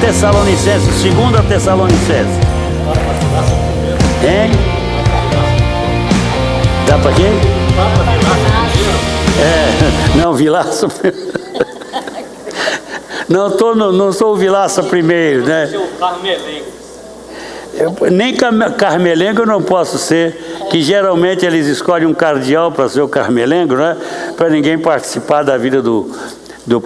Tessalonicenses, 2 Tessalonicenses. Hein? Dá para quê? Não, Vilaça. Não sou o Vilaça primeiro, né? Nem Carmelengo eu não posso ser, que geralmente eles escolhem um cardeal para ser o Carmelengo, né? Para ninguém participar da vida do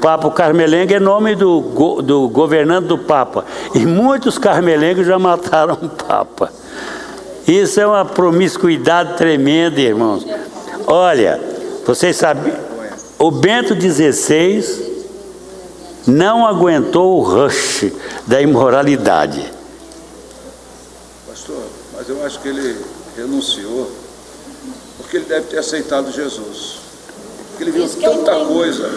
Papa. O Carmelengo é nome do governante do Papa. E muitos Carmelengos já mataram o Papa. Isso é uma promiscuidade tremenda, irmãos. Olha, vocês sabem, o Bento XVI não aguentou o rush da imoralidade. Pastor, mas eu acho que ele renunciou porque ele deve ter aceitado Jesus. Porque ele viu tanta coisa.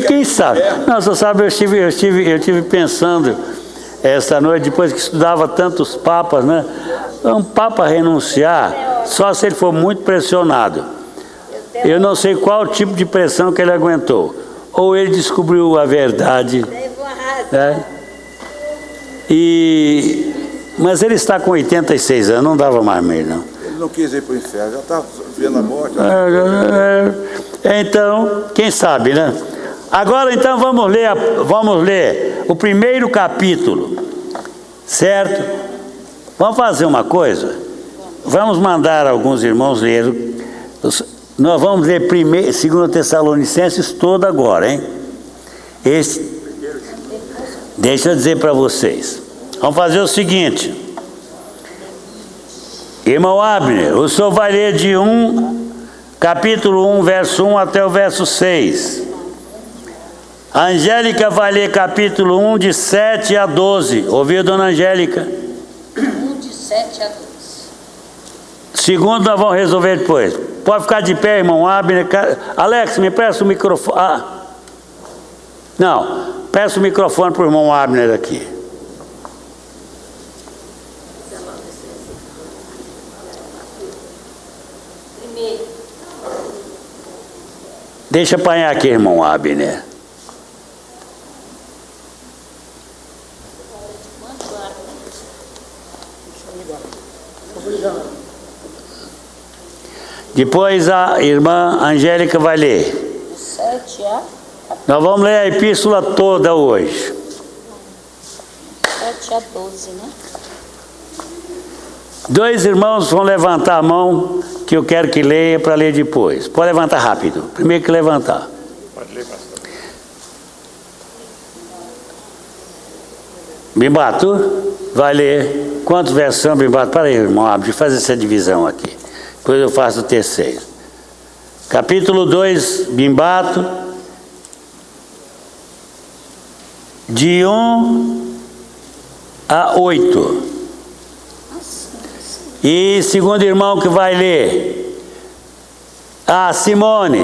Quem sabe? Não, você sabe, eu estive pensando esta noite, depois que estudava tantos papas, né? Um papa renunciar só se ele for muito pressionado. Eu não sei qual tipo de pressão que ele aguentou. Ou ele descobriu a verdade, né? Mas ele está com 86 anos, não dava mais mesmo, não. Ele não quis ir para o inferno, já estava vendo a morte. Então, quem sabe, né? Agora, então, vamos ler o primeiro capítulo, certo? Vamos fazer uma coisa? Vamos mandar alguns irmãos ler. Nós vamos ler 2 Tessalonicenses todo agora, hein? Deixa eu dizer para vocês. Vamos fazer o seguinte. Irmão Abner, o senhor vai ler de capítulo 1, verso 1 até o verso 6. A Angélica vai ler capítulo 1, de 7 a 12. Ouviu, dona Angélica? 1, de 7 a 12. Segundo, nós vamos resolver depois. Pode ficar de pé, irmão Abner. Alex, me presta o microfone. Não, peça o microfone para o irmão Abner aqui. Deixa apanhar aqui, irmão Abner. Depois a irmã Angélica vai ler. 7 a... Nós vamos ler a epístola toda hoje. 7 a 12, né? Dois irmãos vão levantar a mão, que eu quero que leia para ler depois. Pode levantar rápido. Primeiro que levantar. Pode ler, pastor. Bimbato, vai ler. Quantos versos são, Bimbato? Para aí, irmão, abre, faz essa divisão aqui. Depois eu faço o terceiro. Capítulo 2, Bimbato. De 1 a 8. E segundo irmão que vai ler, a Simone,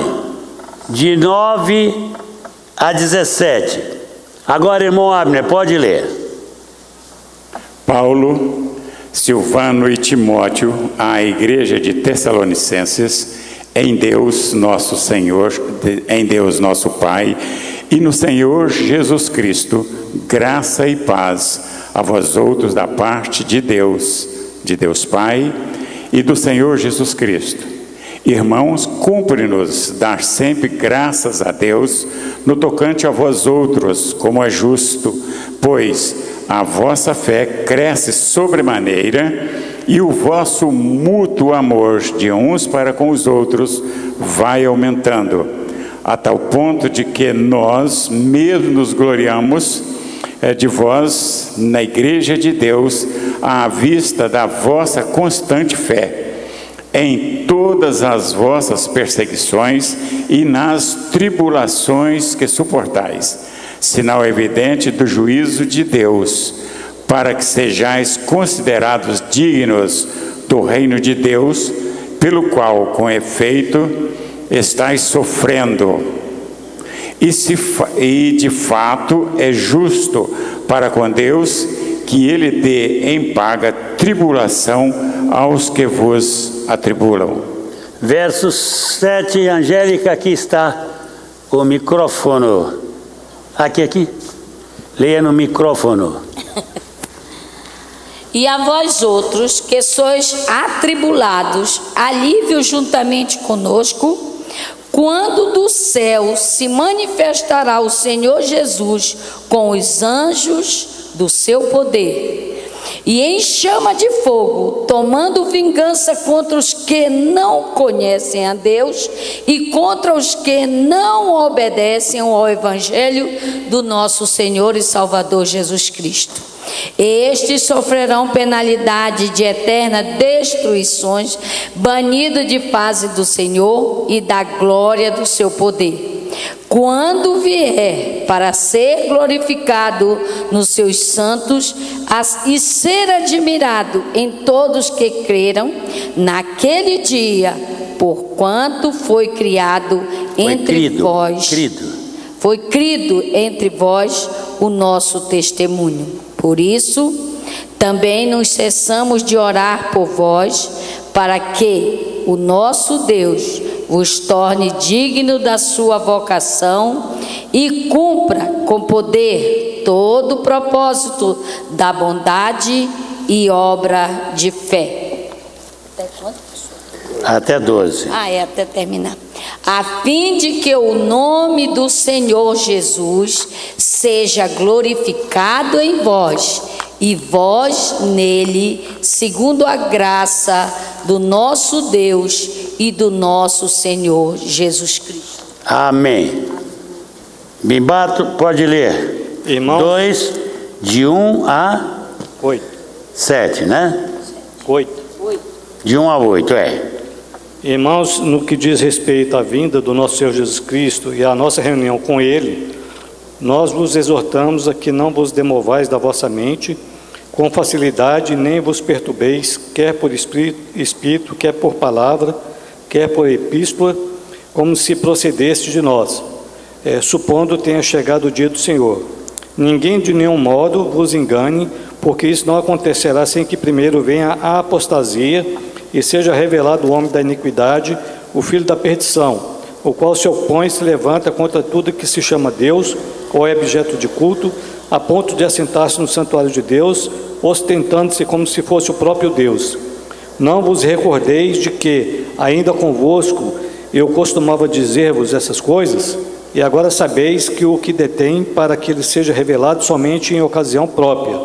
de 9 a 17. Agora, irmão Abner, pode ler. Paulo, Silvano e Timóteo, à igreja de Tessalonicenses, em Deus nosso Senhor, em Deus nosso Pai, e no Senhor Jesus Cristo, graça e paz a vós outros da parte de Deus Pai e do Senhor Jesus Cristo. Irmãos, cumpre-nos dar sempre graças a Deus no tocante a vós outros, como é justo, pois a vossa fé cresce sobremaneira e o vosso mútuo amor de uns para com os outros vai aumentando, a tal ponto de que nós mesmos nos gloriamos de vós na igreja de Deus, à vista da vossa constante fé, em todas as vossas perseguições e nas tribulações que suportais, sinal evidente do juízo de Deus, para que sejais considerados dignos do reino de Deus, pelo qual, com efeito, estáis sofrendo. E de fato é justo para com Deus que Ele dê em paga tribulação aos que vos atribulam. Verso 7, Angélica, aqui está o microfone. Aqui. Leia no microfone. E a vós outros, que sois atribulados, alívio juntamente conosco, quando do céu se manifestará o Senhor Jesus com os anjos do seu poder, e em chama de fogo, tomando vingança contra os que não conhecem a Deus e contra os que não obedecem ao Evangelho do nosso Senhor e Salvador Jesus Cristo. Estes sofrerão penalidade de eterna destruições, banido de face do Senhor e da glória do seu poder, quando vier para ser glorificado nos seus santos e ser admirado em todos que creram naquele dia, porquanto foi criado entre vós, foi crido entre vós o nosso testemunho. Por isso, também não cessamos de orar por vós, para que o nosso Deus vos torne digno da sua vocação e cumpra com poder todo o propósito da bondade e obra de fé. Até quanto? Até 12. Até terminar. A fim de que o nome do Senhor Jesus seja glorificado em vós, e vós nele, segundo a graça do nosso Deus e do nosso Senhor Jesus Cristo. Amém. Bimbato, pode ler. Irmãos, 2, de 1 a 8. 7, né? 8. De 1 a 8, Irmãos, no que diz respeito à vinda do nosso Senhor Jesus Cristo e à nossa reunião com Ele, nós vos exortamos a que não vos demovais da vossa mente com facilidade, nem vos perturbeis, quer por espírito, quer por palavra, quer por epístola, como se procedesse de nós, supondo tenha chegado o dia do Senhor. Ninguém de nenhum modo vos engane, porque isso não acontecerá sem que primeiro venha a apostasia e seja revelado o homem da iniquidade, o filho da perdição, o qual se opõe e se levanta contra tudo que se chama Deus ou é objeto de culto, a ponto de assentar-se no santuário de Deus, ostentando-se como se fosse o próprio Deus. Não vos recordeis de que, ainda convosco, eu costumava dizer-vos essas coisas, e agora sabeis que o que detém para que ele seja revelado somente em ocasião própria.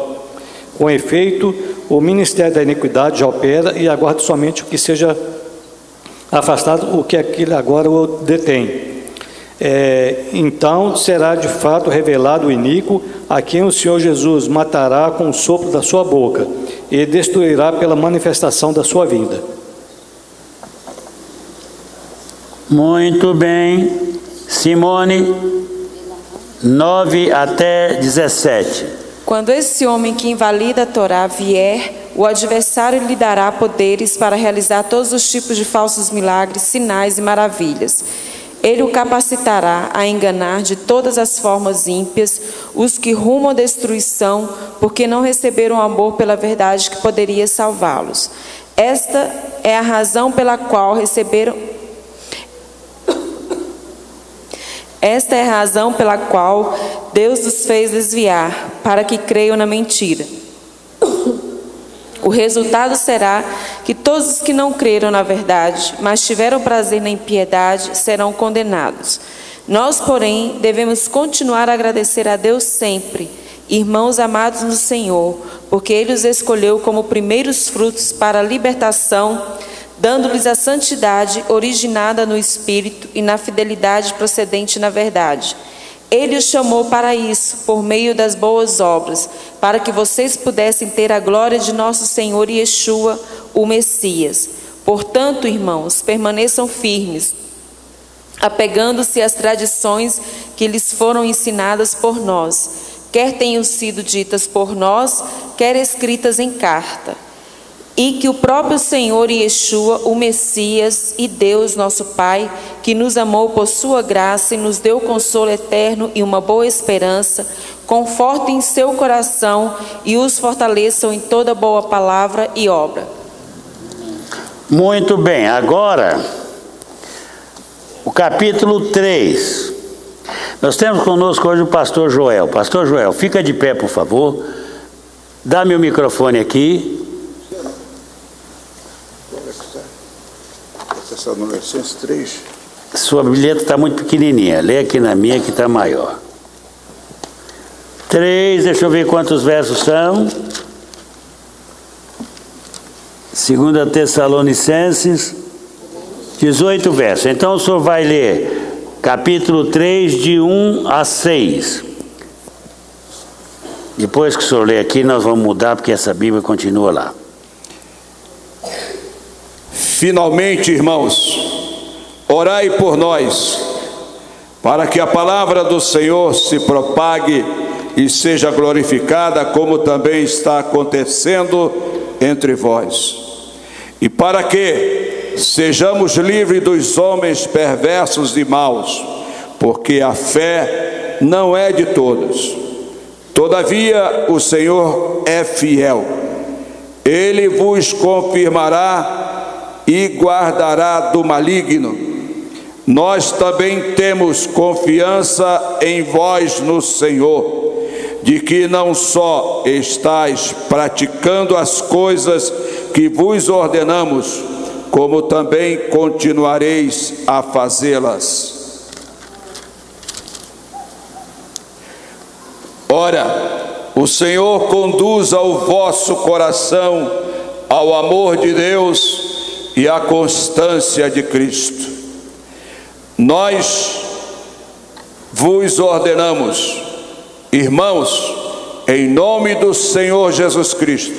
Com efeito, o ministério da iniquidade já opera e aguarda somente o que seja afastado, o que aquele agora o detém. Então será de fato revelado o iníquo, a quem o Senhor Jesus matará com o sopro da sua boca e destruirá pela manifestação da sua vinda. Muito bem. Simone, 9 até 17. Quando esse homem que invalida a Torá vier, o adversário lhe dará poderes para realizar todos os tipos de falsos milagres, sinais e maravilhas. Ele o capacitará a enganar de todas as formas ímpias os que rumam à destruição, porque não receberam amor pela verdade que poderia salvá-los. Esta é a razão pela qual Deus os fez desviar, para que creiam na mentira. O resultado será que todos os que não creram na verdade, mas tiveram prazer na impiedade, serão condenados. Nós, porém, devemos continuar a agradecer a Deus sempre, irmãos amados no Senhor, porque Ele os escolheu como primeiros frutos para a libertação, dando-lhes a santidade originada no Espírito e na fidelidade procedente na verdade. Ele os chamou para isso, por meio das boas obras, para que vocês pudessem ter a glória de nosso Senhor Yeshua, o Messias. Portanto, irmãos, permaneçam firmes, apegando-se às tradições que lhes foram ensinadas por nós, quer tenham sido ditas por nós, quer escritas em carta. E que o próprio Senhor Yeshua, o Messias e Deus nosso Pai, que nos amou por sua graça e nos deu consolo eterno e uma boa esperança, confortem seu coração e os fortaleçam em toda boa palavra e obra. Muito bem, agora o capítulo 3. Nós temos conosco hoje o pastor Joel. Pastor Joel, fica de pé, por favor. Dá-me o microfone aqui. Tessalonicenses 3. Sua bilhete está muito pequenininha. Lê aqui na minha que está maior. 3, deixa eu ver quantos versos são. 2 Tessalonicenses, 18 versos. Então o senhor vai ler capítulo 3, de 1 a 6. Depois que o senhor ler aqui, nós vamos mudar, porque essa Bíblia continua lá. Finalmente, irmãos, orai por nós, para que a palavra do Senhor se propague e seja glorificada, como também está acontecendo entre vós. E para que sejamos livres dos homens perversos e maus, porque a fé não é de todos. Todavia, o Senhor é fiel. Ele vos confirmará e guardará do maligno. Nós também temos confiança em vós no Senhor, de que não só estáis praticando as coisas que vos ordenamos, como também continuareis a fazê-las. Ora, o Senhor conduza o vosso coração ao amor de Deus e à constância de Cristo. Nós vos ordenamos, irmãos, em nome do Senhor Jesus Cristo,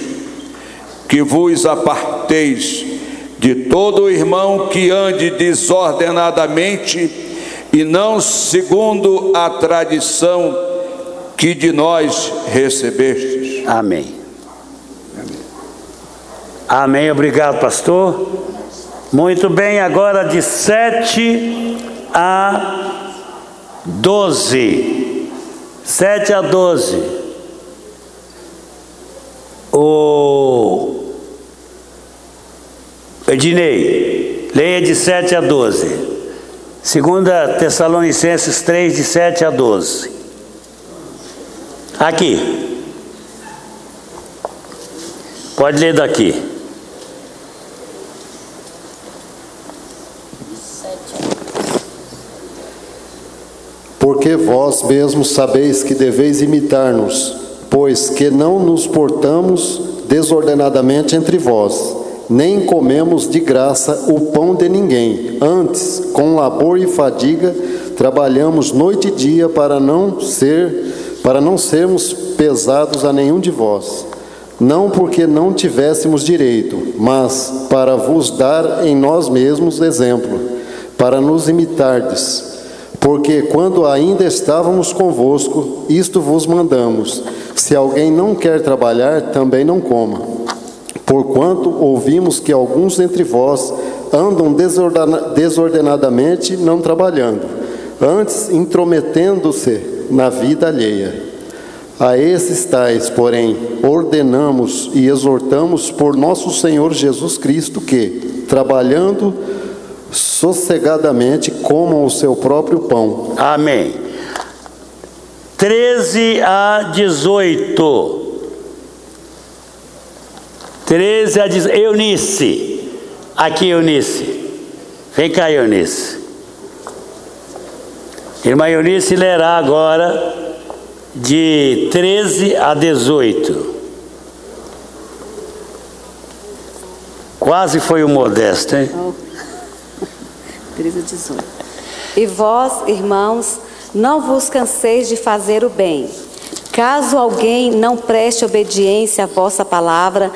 que vos aparteis de todo irmão que ande desordenadamente e não segundo a tradição que de nós recebestes. Amém. Amém, obrigado, pastor. Muito bem, agora de 7 a 12. 7 a 12. O Ednei, leia de 7 a 12. 2 Tessalonicenses 3, de 7 a 12. Aqui. Pode ler daqui. Porque vós mesmos sabeis que deveis imitar-nos, pois que não nos portamos desordenadamente entre vós, nem comemos de graça o pão de ninguém. Antes, com labor e fadiga, trabalhamos noite e dia para não sermos pesados a nenhum de vós. Não porque não tivéssemos direito, mas para vos dar em nós mesmos exemplo, para nos imitardes. Porque quando ainda estávamos convosco, isto vos mandamos: se alguém não quer trabalhar, também não coma. Porquanto ouvimos que alguns entre vós andam desordenadamente, não trabalhando, antes intrometendo-se na vida alheia. A esses tais, porém, ordenamos e exortamos por nosso Senhor Jesus Cristo que, trabalhando sossegadamente, comam o seu próprio pão. Amém. 13 a 18. 13 a 18. Eunice. Aqui, Eunice. Vem cá, Eunice. Irmã Eunice lerá agora de 13 a 18. Quase foi o Modesto, hein? 13 a 18. E vós, irmãos, não vos canseis de fazer o bem. Caso alguém não preste obediência à vossa palavra,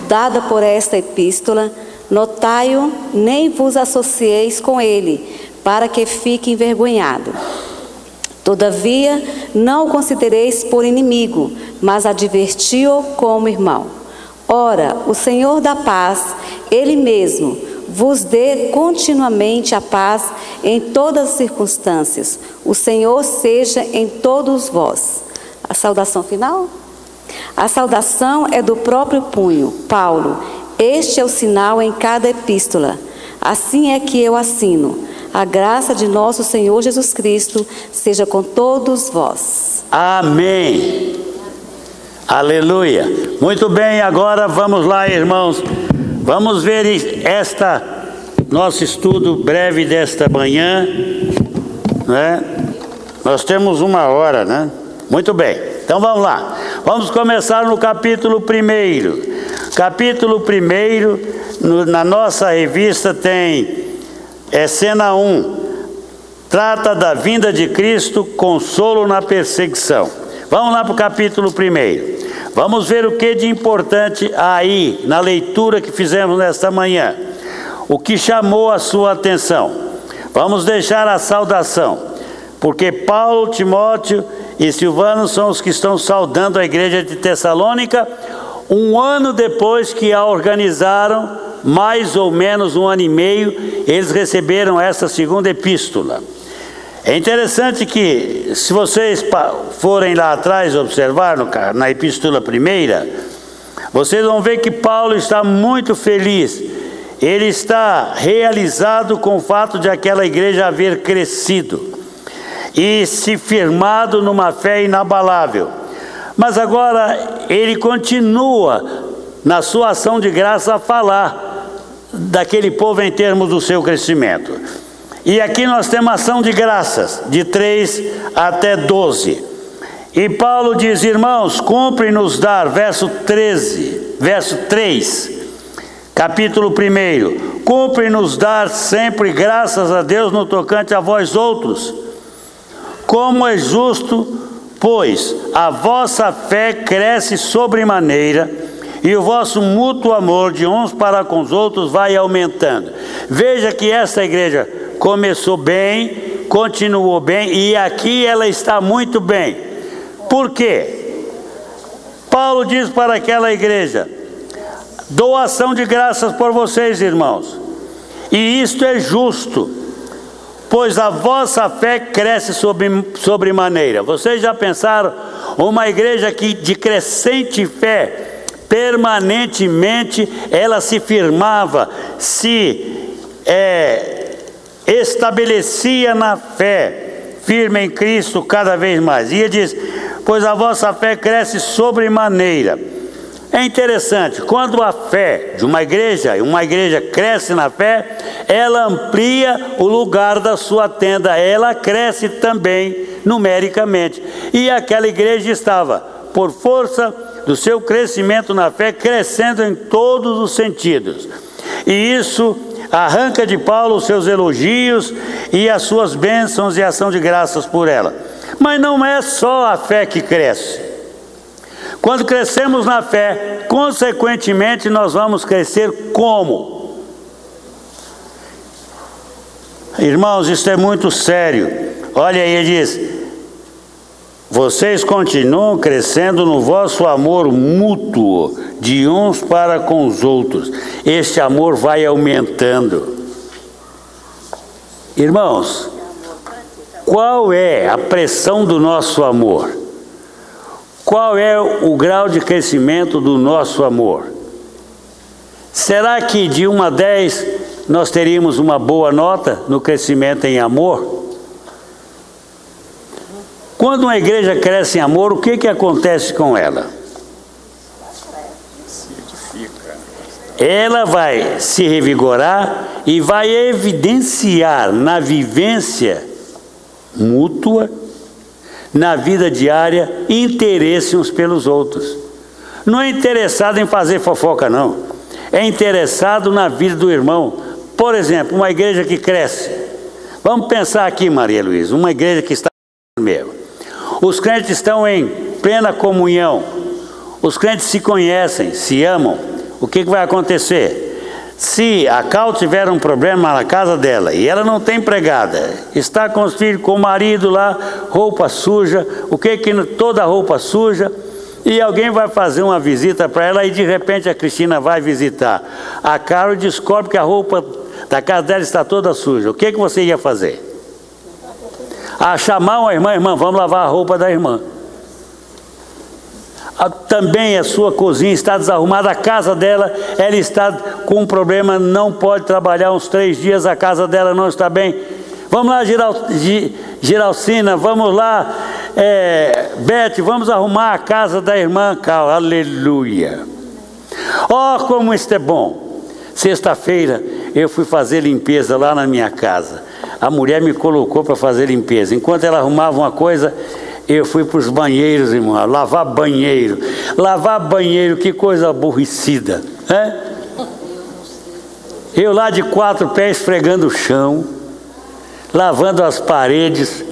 dada por esta epístola, notai-o, nem vos associeis com ele, para que fique envergonhado. Todavia, não o considereis por inimigo, mas adverti-o como irmão. Ora, o Senhor da paz, Ele mesmo, vos dê continuamente a paz em todas as circunstâncias. O Senhor seja em todos vós. A saudação final? A saudação é do próprio punho, Paulo. Este é o sinal em cada epístola. Assim é que eu assino. A graça de nosso Senhor Jesus Cristo seja com todos vós. Amém. Aleluia. Muito bem, agora vamos lá, irmãos. Vamos ver nosso estudo breve desta manhã, né? Nós temos 1 hora, né? Muito bem, então vamos lá. Vamos começar no capítulo 1. Capítulo 1, na nossa revista tem cena 1. Trata da vinda de Cristo, consolo na perseguição. Vamos lá para o capítulo 1. Vamos ver o que de importante aí, na leitura que fizemos nesta manhã. O que chamou a sua atenção. Vamos deixar a saudação, porque Paulo, Timóteo e Silvano são os que estão saudando a igreja de Tessalônica, 1 ano depois que a organizaram, mais ou menos 1 ano e meio, eles receberam essa segunda epístola. É interessante que, se vocês forem lá atrás observar na epístola 1, vocês vão ver que Paulo está muito feliz. Ele está realizado com o fato de aquela igreja haver crescido e se firmado numa fé inabalável. Mas agora ele continua na sua ação de graça a falar daquele povo em termos do seu crescimento. E aqui nós temos ação de graças, de 3 até 12. E Paulo diz: irmãos, cumpre-nos dar, verso 3, capítulo 1, cumpre-nos dar sempre graças a Deus no tocante a vós outros, como é justo, pois a vossa fé cresce sobremaneira, e o vosso mútuo amor de uns para com os outros vai aumentando. Veja que esta igreja começou bem, continuou bem, e aqui ela está muito bem. Por quê? Paulo diz para aquela igreja: dou ação de graças por vocês, irmãos, e isto é justo, pois a vossa fé cresce sobremaneira. Vocês já pensaram uma igreja que de crescente fé, permanentemente ela se firmava, estabelecia na fé, firme em Cristo cada vez mais. E ele diz: pois a vossa fé cresce sobremaneira. É interessante, quando a fé de uma igreja cresce na fé, ela amplia o lugar da sua tenda, ela cresce também numericamente. E aquela igreja estava, por força do seu crescimento na fé, crescendo em todos os sentidos. E isso arranca de Paulo os seus elogios e as suas bênçãos e ação de graças por ela. Mas não é só a fé que cresce. Quando crescemos na fé, consequentemente nós vamos crescer como? Irmãos, isso é muito sério. Olha aí, ele diz: vocês continuam crescendo no vosso amor mútuo de uns para com os outros. Este amor vai aumentando. Irmãos, qual é a pressão do nosso amor? Qual é o grau de crescimento do nosso amor? Será que de 1 a 10 nós teríamos uma boa nota no crescimento em amor? Quando uma igreja cresce em amor, o que acontece com ela? Ela vai se revigorar e vai evidenciar na vivência mútua, na vida diária, interesse uns pelos outros. Não é interessado em fazer fofoca, não. É interessado na vida do irmão. Por exemplo, uma igreja que cresce. Vamos pensar aqui, Maria Luísa, uma igreja que está mesmo. Os crentes estão em plena comunhão. Os crentes se conhecem, se amam. O que vai acontecer? Se a Cal tiver um problema na casa dela e ela não tem empregada, está com os filhos, com o marido lá, roupa suja, toda roupa suja, e alguém vai fazer uma visita para ela e de repente a Cristina vai visitar. A Carol descobre que a roupa da casa dela está toda suja. O que você ia fazer? Chamar uma irmã, vamos lavar a roupa da irmã. Também a sua cozinha está desarrumada, a casa dela, ela está com um problema, não pode trabalhar uns 3 dias, a casa dela não está bem. Vamos lá, Giralcina, vamos lá, Beth, vamos arrumar a casa da irmã Cal. Aleluia. Oh, como isso é bom. Sexta-feira eu fui fazer limpeza lá na minha casa. A mulher me colocou para fazer limpeza. Enquanto ela arrumava uma coisa, eu fui para os banheiros, irmão, lavar banheiro. Lavar banheiro, que coisa aborrecida, né? Eu lá de 4 pés esfregando o chão, lavando as paredes.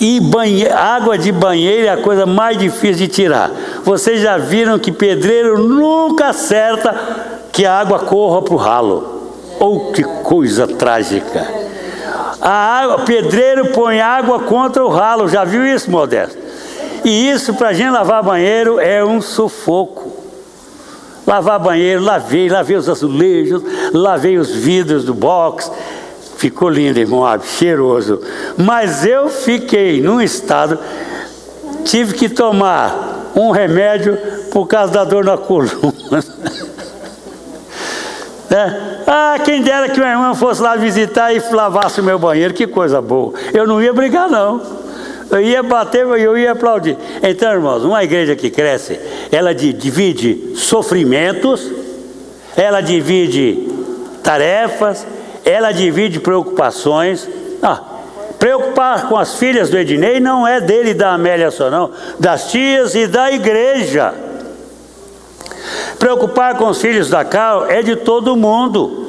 E água de banheiro é a coisa mais difícil de tirar. Vocês já viram que pedreiro nunca acerta que a água corra para o ralo. Oh, que coisa trágica. Pedreiro põe água contra o ralo. Já viu isso, Modesto? E isso para a gente lavar banheiro é um sufoco. Lavar banheiro, lavei os azulejos, lavei os vidros do box. Ficou lindo, irmão, cheiroso. Mas eu fiquei num estado, tive que tomar um remédio por causa da dor na coluna. Quem dera que minha irmã fosse lá visitar e lavasse o meu banheiro, que coisa boa. Eu não ia brigar, não. Eu ia bater, eu ia aplaudir. Então, irmãos, uma igreja que cresce, ela divide sofrimentos, ela divide tarefas, ela divide preocupações. Preocupar com as filhas do Ednei não é dele e da Amélia só não, das tias e da igreja. Preocupar com os filhos da Cal é de todo mundo.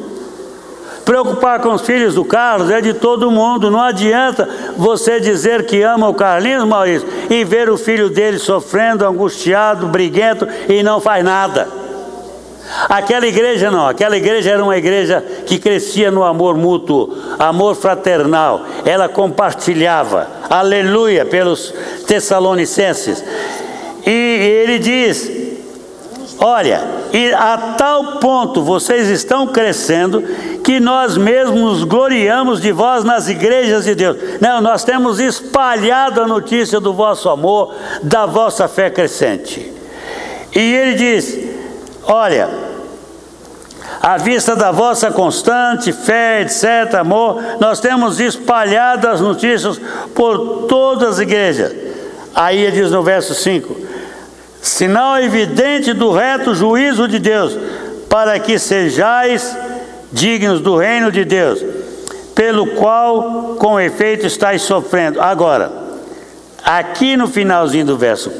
Preocupar com os filhos do Carlos é de todo mundo. Não adianta você dizer que ama o Carlinhos, Maurício, e ver o filho dele sofrendo, angustiado, briguento e não faz nada. Aquela igreja não, aquela igreja era uma igreja que crescia no amor mútuo, amor fraternal. Ela compartilhava, aleluia, pelos Tessalonicenses. E ele diz: olha, e a tal ponto vocês estão crescendo que nós mesmos nos gloriamos de vós nas igrejas de Deus. Não, nós temos espalhado a notícia do vosso amor, da vossa fé crescente. E ele diz: olha, à vista da vossa constante fé, etc., amor, nós temos espalhado as notícias por todas as igrejas. Aí ele diz no verso 5: sinal evidente do reto juízo de Deus, para que sejais dignos do reino de Deus, pelo qual com efeito estáis sofrendo. Agora, aqui no finalzinho do verso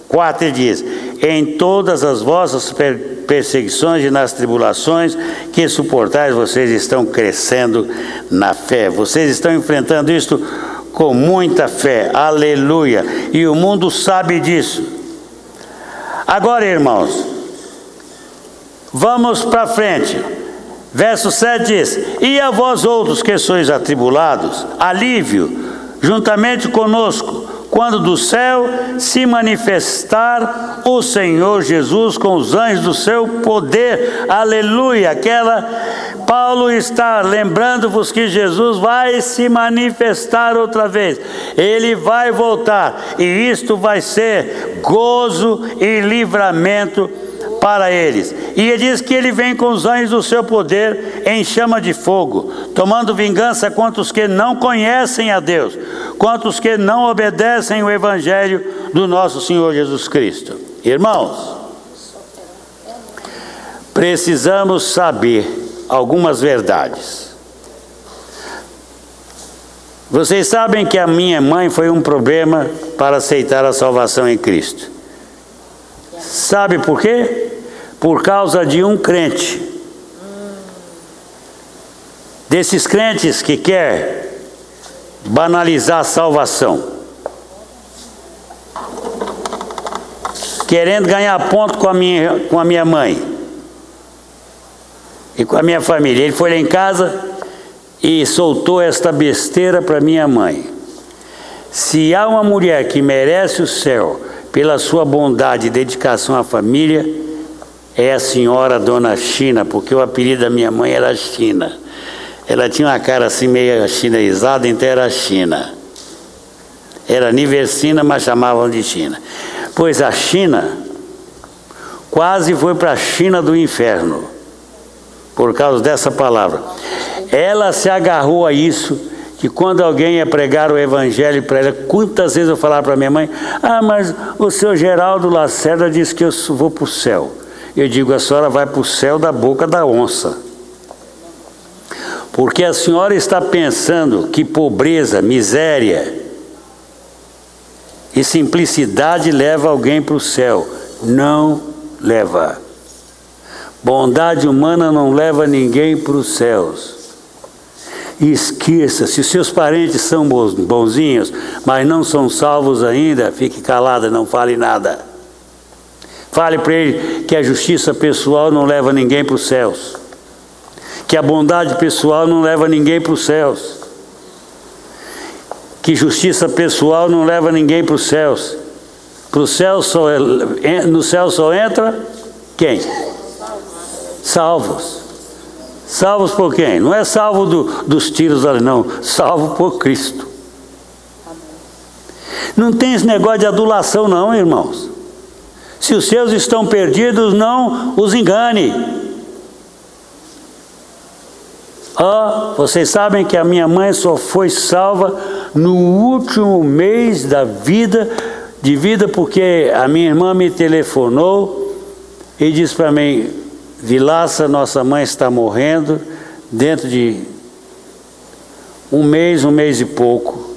4 ele diz: em todas as vossas perseguições e nas tribulações que suportais, vocês estão crescendo na fé. Vocês estão enfrentando isto com muita fé, aleluia, e o mundo sabe disso. Agora, irmãos, vamos para frente. Verso 7 diz: e a vós outros que sois atribulados, alívio, juntamente conosco, quando do céu se manifestar o Senhor Jesus com os anjos do seu poder. Aleluia. Paulo está lembrando-vos que Jesus vai se manifestar outra vez. Ele vai voltar, e isto vai ser gozo e livramento para eles. E ele diz que ele vem com os anjos do seu poder em chama de fogo, tomando vingança contra os que não conhecem a Deus, contra os que não obedecem o evangelho do nosso Senhor Jesus Cristo. Irmãos, precisamos saber algumas verdades. Vocês sabem que a minha mãe foi um problema para aceitar a salvação em Cristo. Sabe por quê? Por causa de um crente. Desses crentes que quer banalizar a salvação, querendo ganhar ponto com a minha mãe e com a minha família. Ele foi lá em casa e soltou esta besteira para minha mãe: se há uma mulher que merece o céu pela sua bondade e dedicação à família, é a senhora Dona China, porque o apelido da minha mãe era China. Ela tinha uma cara assim meio chinesada, então era China. Era Niversina, mas chamavam de China. Pois a China quase foi para a China do inferno, por causa dessa palavra. Ela se agarrou a isso, que quando alguém ia pregar o evangelho para ela, quantas vezes eu falava para minha mãe: ah, mas o seu Geraldo Lacerda disse que eu vou para o céu. Eu digo: a senhora vai para o céu da boca da onça. Porque a senhora está pensando que pobreza, miséria e simplicidade leva alguém para o céu. Não leva. Bondade humana não leva ninguém para os céus. E esqueça, se os seus parentes são bonzinhos, mas não são salvos ainda, fique calada, não fale nada. Fale para ele que a justiça pessoal não leva ninguém para os céus. Que a bondade pessoal não leva ninguém para os céus. Que justiça pessoal não leva ninguém para os céus. No céu só entra quem? Salvos. Salvos por quem? Não é salvo dos tiros ali, não. Salvo por Cristo. Não tem esse negócio de adulação, não, irmãos. Se os seus estão perdidos, não os engane. Vocês sabem que a minha mãe só foi salva no último mês de vida, porque a minha irmã me telefonou e disse para mim: Vilaça, nossa mãe está morrendo dentro de um mês e pouco.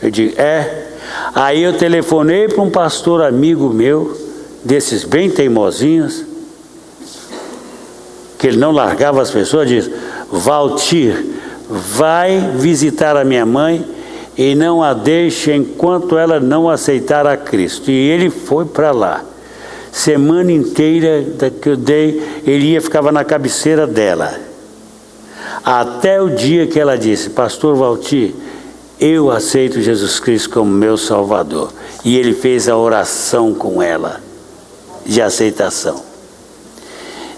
Eu digo: é? Aí eu telefonei para um pastor amigo meu, desses bem teimosinhos, que ele não largava as pessoas, diz: Valtir, vai visitar a minha mãe e não a deixe enquanto ela não aceitar a Cristo. E ele foi para lá. Semana inteira que eu dei, ele ficava na cabeceira dela. Até o dia que ela disse: Pastor Valtir, eu aceito Jesus Cristo como meu Salvador. E ele fez a oração com ela, de aceitação.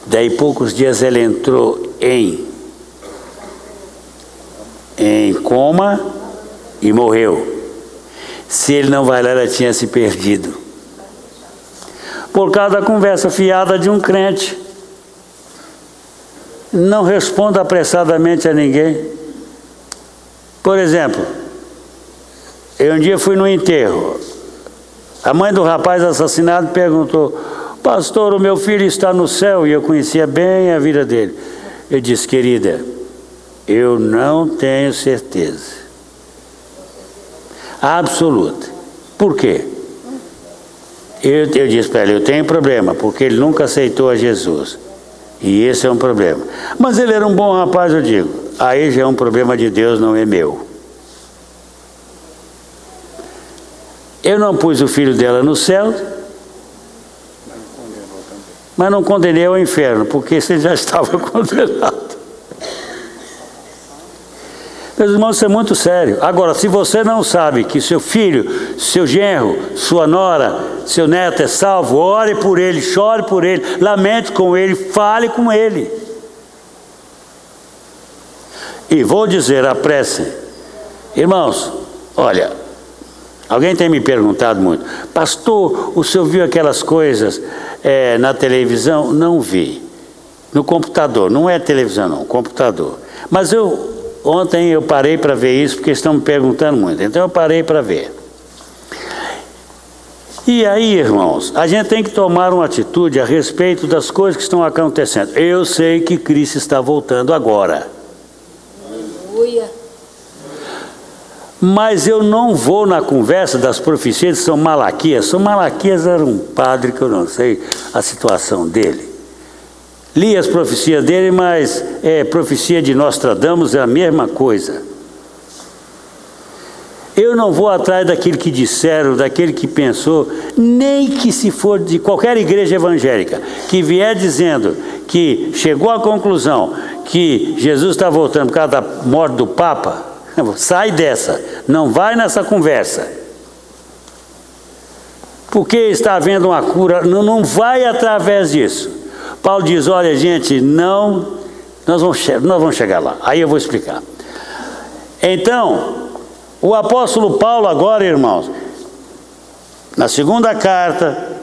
Daí poucos dias ela entrou em coma e morreu. Se ele não vai lá, ela tinha se perdido. Por causa da conversa fiada de um crente. Não responda apressadamente a ninguém. Por exemplo, eu um dia fui no enterro. A mãe do rapaz assassinado perguntou: Pastor, o meu filho está no céu? E eu conhecia bem a vida dele. Eu disse: querida, eu não tenho certeza absoluta. Por quê? Eu disse para ele: eu tenho problema, porque ele nunca aceitou a Jesus. E esse é um problema. Mas ele era um bom rapaz, eu digo: aí já é um problema de Deus, não é meu. Eu não pus o filho dela no céu, mas não condenei ao inferno, porque ele já estava condenado. Meus irmãos, isso é muito sério. Agora, se você não sabe que seu filho, seu genro, sua nora, seu neto é salvo, ore por ele, chore por ele, lamente com ele, fale com ele. E vou dizer a prece. Irmãos, olha, alguém tem me perguntado muito: pastor, o senhor viu aquelas coisas na televisão? Não vi. No computador, não é televisão não, computador. Mas ontem eu parei para ver isso, porque estão me perguntando muito, então eu parei para ver. E aí, irmãos, a gente tem que tomar uma atitude a respeito das coisas que estão acontecendo. Eu sei que Cristo está voltando agora. Aleluia. Mas eu não vou na conversa das profecias de São Malaquias. São Malaquias era um padre que eu não sei a situação dele. Li as profecias dele, mas profecia de Nostradamus é a mesma coisa. Eu não vou atrás daquele que disseram, daquele que pensou, nem que se for de qualquer igreja evangélica, que vier dizendo que chegou à conclusão que Jesus está voltando por causa da morte do Papa. Sai dessa, não vai nessa conversa. Porque está havendo uma cura, não vai através disso. Paulo diz: olha gente, nós vamos chegar lá, aí eu vou explicar. Então, o apóstolo Paulo agora, irmãos, na segunda carta,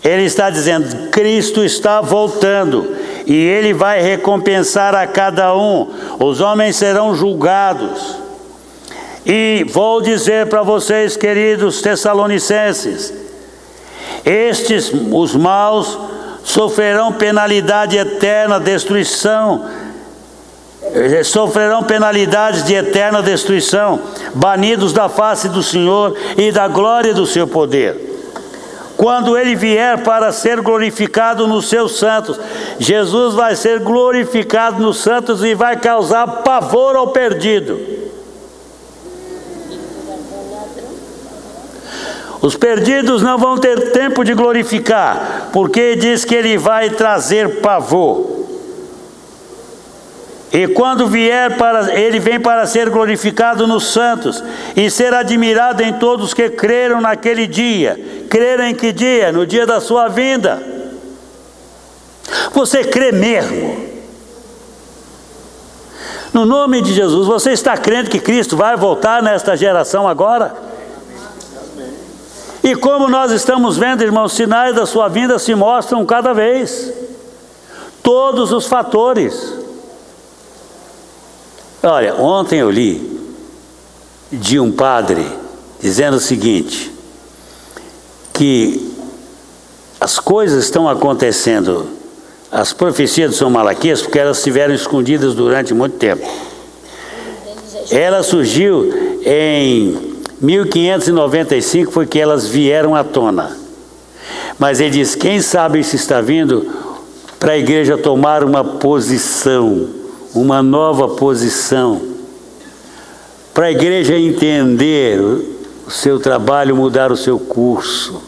ele está dizendo: Cristo está voltando, e ele vai recompensar a cada um, os homens serão julgados. E vou dizer para vocês, queridos Tessalonicenses, estes, os maus, sofrerão penalidade eterna, destruição, sofrerão penalidades de eterna destruição, banidos da face do Senhor e da glória do seu poder. Quando Ele vier para ser glorificado nos seus santos, Jesus vai ser glorificado nos santos e vai causar pavor ao perdido. Os perdidos não vão ter tempo de glorificar, porque diz que Ele vai trazer pavor. E quando vier, Ele vem para ser glorificado nos santos e ser admirado em todos que creram naquele dia. Creram em que dia? No dia da sua vinda. Você crê mesmo? No nome de Jesus, você está crendo que Cristo vai voltar nesta geração agora? E como nós estamos vendo, irmãos, sinais da sua vinda se mostram cada vez. Todos os fatores. Olha, ontem eu li de um padre dizendo o seguinte, que as coisas estão acontecendo, as profecias de São Malaquias, porque elas estiveram escondidas durante muito tempo. Ela surgiu em 1595, foi que elas vieram à tona. Mas ele diz, quem sabe se está vindo para a igreja tomar uma posição, uma nova posição, para a igreja entender o seu trabalho, mudar o seu curso.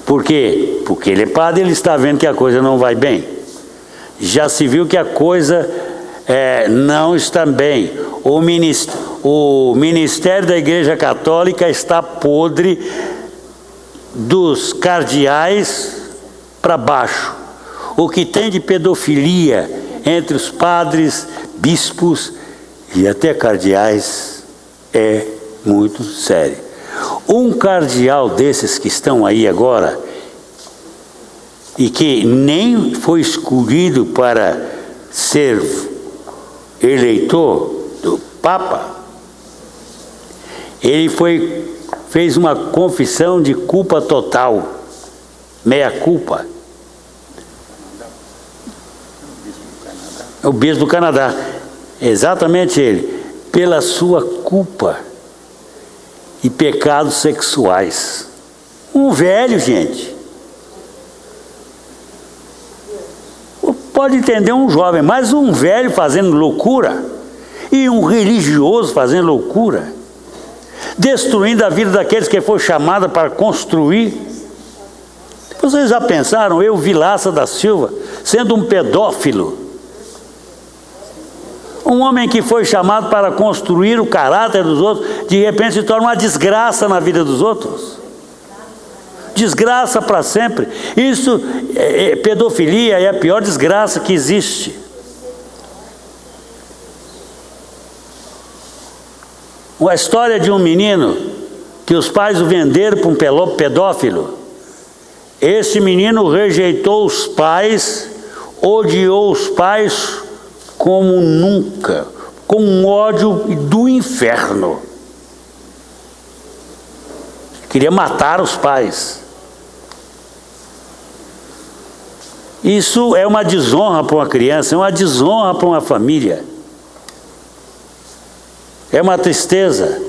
Por quê? Porque ele é padre, ele está vendo que a coisa não vai bem. Já se viu que a coisa não está bem. O ministério da Igreja Católica está podre dos cardeais para baixo. O que tem de pedofilia entre os padres, bispos e até cardeais é muito sério. Um cardeal desses que estão aí agora e que nem foi escolhido para ser eleitor do Papa, ele fez uma confissão de culpa total, meia culpa. O bispo do Canadá, exatamente ele, pela sua culpa e pecados sexuais. Um velho, gente. Pode entender um jovem, mas um velho fazendo loucura e um religioso fazendo loucura, destruindo a vida daqueles que foi chamado para construir. Vocês já pensaram, eu, Vilaça da Silva, sendo um pedófilo, um homem que foi chamado para construir o caráter dos outros, de repente se torna uma desgraça na vida dos outros. Desgraça para sempre. Isso, pedofilia é a pior desgraça que existe. Uma história de um menino que os pais o venderam para um pedófilo. Esse menino rejeitou os pais, odiou os pais como nunca, com um ódio do inferno. Queria matar os pais. Isso é uma desonra para uma criança, é uma desonra para uma família. É uma tristeza.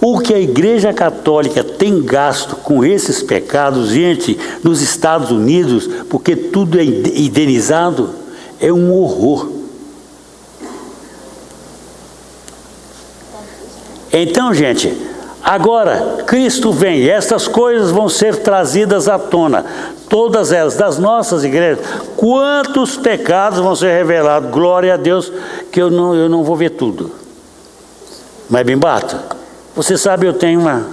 O que a Igreja Católica tem gasto com esses pecados, gente, nos Estados Unidos, porque tudo é indenizado, é um horror. Então, gente, agora Cristo vem, essas coisas vão ser trazidas à tona, todas elas, das nossas igrejas. Quantos pecados vão ser revelados? Glória a Deus, que eu não vou ver tudo. Mas, Bimbato, você sabe, eu tenho uma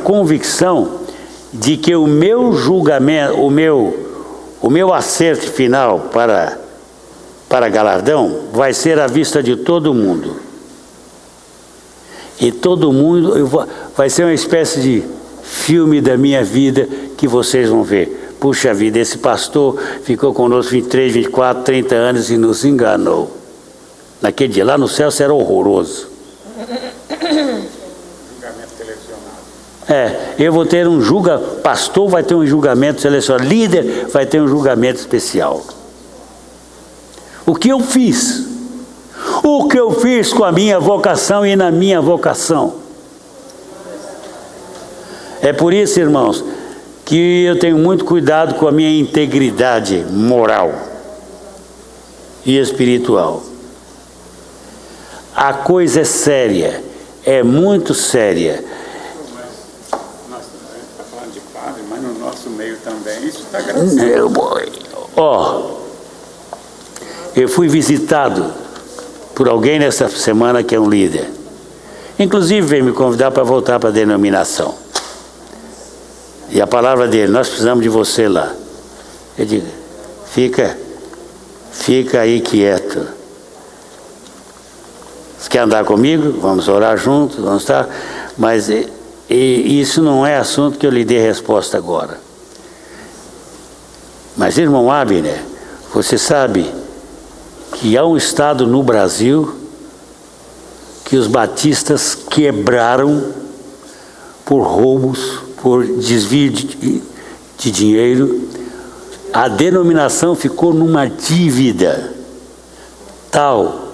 convicção de que o meu julgamento, o meu acerto final para galardão vai ser à vista de todo mundo. E todo mundo vai ser uma espécie de filme da minha vida que vocês vão ver. puxa vida, esse pastor ficou conosco 23, 24, 30 anos e nos enganou. Naquele dia, lá no céu, isso era horroroso. Eu vou ter um pastor vai ter um julgamento selecionado, líder vai ter um julgamento especial. O que eu fiz? O que eu fiz com a minha vocação e na minha vocação? É por isso, irmãos, que eu tenho muito cuidado com a minha integridade moral e espiritual. A coisa é séria, é muito séria. Nós estamos falando de padre, mas no nosso meio também isso está graçoso. Eu fui visitado por alguém nessa semana que é um líder. Inclusive veio me convidar para voltar para a denominação. E a palavra dele, nós precisamos de você lá. Eu digo, fica aí quieto. Você quer andar comigo? Vamos orar juntos, vamos estar. Mas isso não é assunto que eu lhe dê resposta agora. Mas, irmão Abner, você sabe que há um estado no Brasil que os batistas quebraram por roubos, por desvio de dinheiro. A denominação ficou numa dívida tal,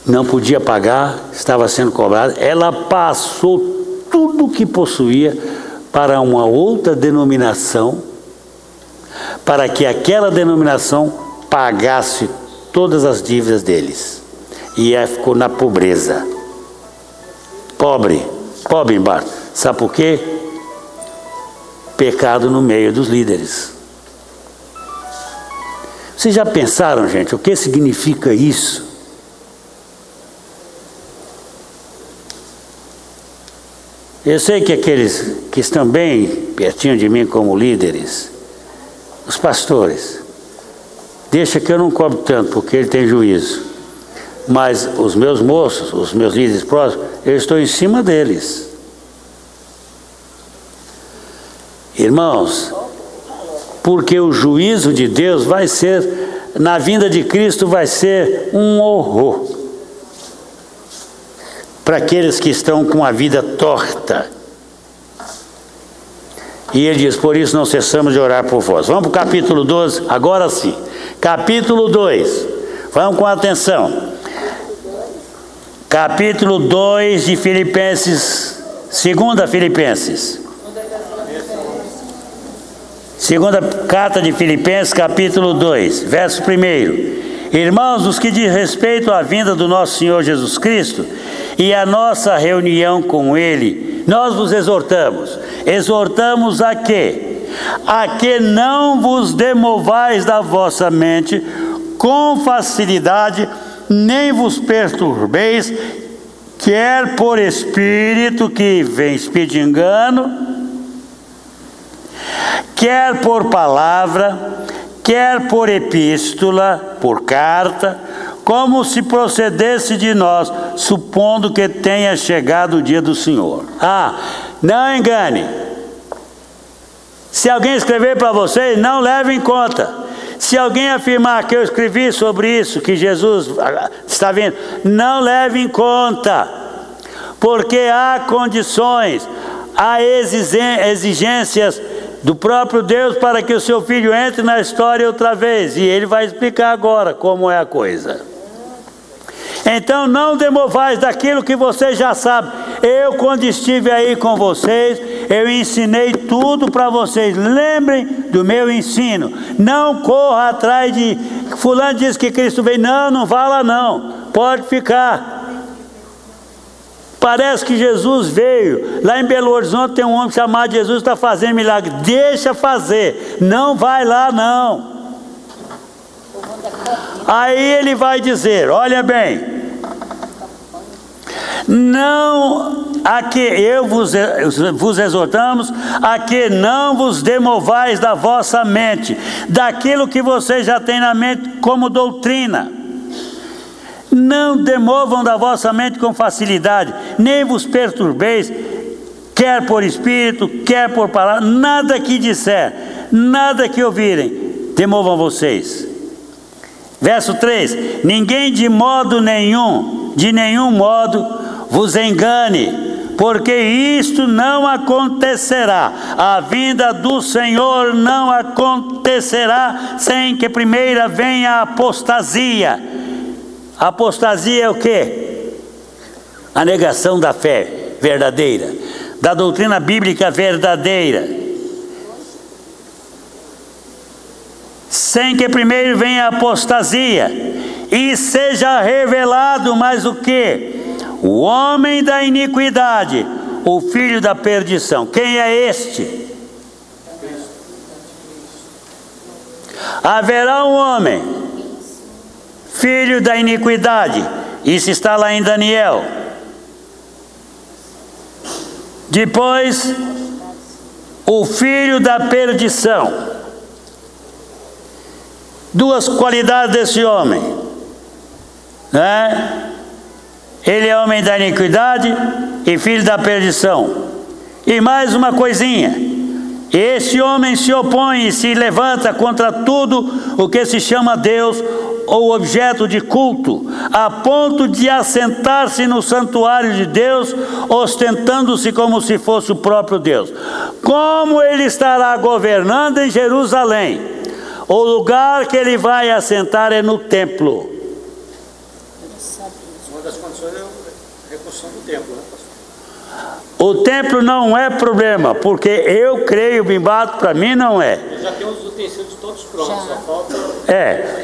não podia pagar, estava sendo cobrada. Ela passou tudo o que possuía para uma outra denominação, para que aquela denominação pagasse todas as dívidas deles. E ela ficou na pobreza. Pobre embaixo. Sabe por quê? Pecado no meio dos líderes. Vocês já pensaram, gente, o que significa isso? Eu sei que aqueles que estão bem pertinho de mim como líderes, os pastores, deixa que eu não cobro tanto, porque ele tem juízo. Mas os meus moços, os meus líderes próximos, eu estou em cima deles. Irmãos, porque o juízo de Deus vai ser, na vinda de Cristo, vai ser um horror para aqueles que estão com a vida torta. E ele diz, por isso não cessamos de orar por vós. Vamos para o capítulo 12, agora sim. Capítulo 2, vamos com atenção. Capítulo 2 de Filipenses, segunda carta de Filipenses, capítulo 2, verso 1. Irmãos, os que diz respeito à vinda do nosso Senhor Jesus Cristo e à nossa reunião com Ele, nós vos exortamos. Exortamos a quê? A que não vos demovais da vossa mente com facilidade, nem vos perturbeis, quer por espírito, que vem espírito de engano, quer por palavra, quer por epístola, por carta, como se procedesse de nós, supondo que tenha chegado o dia do Senhor. Não engane. Se alguém escrever para vocês, não leve em conta. Se alguém afirmar que eu escrevi sobre isso, que Jesus está vindo, não leve em conta, porque há condições, há exigências do próprio Deus para que o seu filho entre na história outra vez, e ele vai explicar agora como é a coisa. Então não demovais daquilo que vocês já sabem. Eu, quando estive aí com vocês, eu ensinei tudo para vocês. Lembrem do meu ensino. Não corra atrás de fulano disse que Cristo veio. Não vá lá não. Pode ficar. Parece que Jesus veio. Lá em Belo Horizonte tem um homem chamado Jesus que está fazendo milagre. Deixa fazer. Não vai lá não. Aí ele vai dizer, olha bem, não, a que eu vos exortamos, a que não vos demovais da vossa mente, daquilo que vocês já têm na mente como doutrina. Não demovam da vossa mente com facilidade, nem vos perturbeis, quer por espírito, quer por palavra, nada que disser, nada que ouvirem, demovam vocês. Verso 3: ninguém de nenhum modo vos engane, porque isto não acontecerá. A vinda do Senhor não acontecerá sem que primeiro venha a apostasia. A apostasia é o quê? A negação da fé verdadeira, da doutrina bíblica verdadeira. Sem que primeiro venha a apostasia e seja revelado mais o que? O homem da iniquidade, o filho da perdição. Quem é este? Haverá um homem, filho da iniquidade. Isso está lá em Daniel. Depois, o filho da perdição. Duas qualidades desse homem, né? Ele é homem da iniquidade e filho da perdição. E mais uma coisinha: esse homem se opõe e se levanta contra tudo o que se chama Deus ou objeto de culto, a ponto de assentar-se no santuário de Deus, ostentando-se como se fosse o próprio Deus. Como ele estará governando em Jerusalém? O lugar que ele vai assentar é no templo. Uma das condições é a reconstrução do templo, né, pastor? O templo não é problema, porque eu creio, Bimbato, para mim não é. Já tem os utensílios todos prontos, só falta...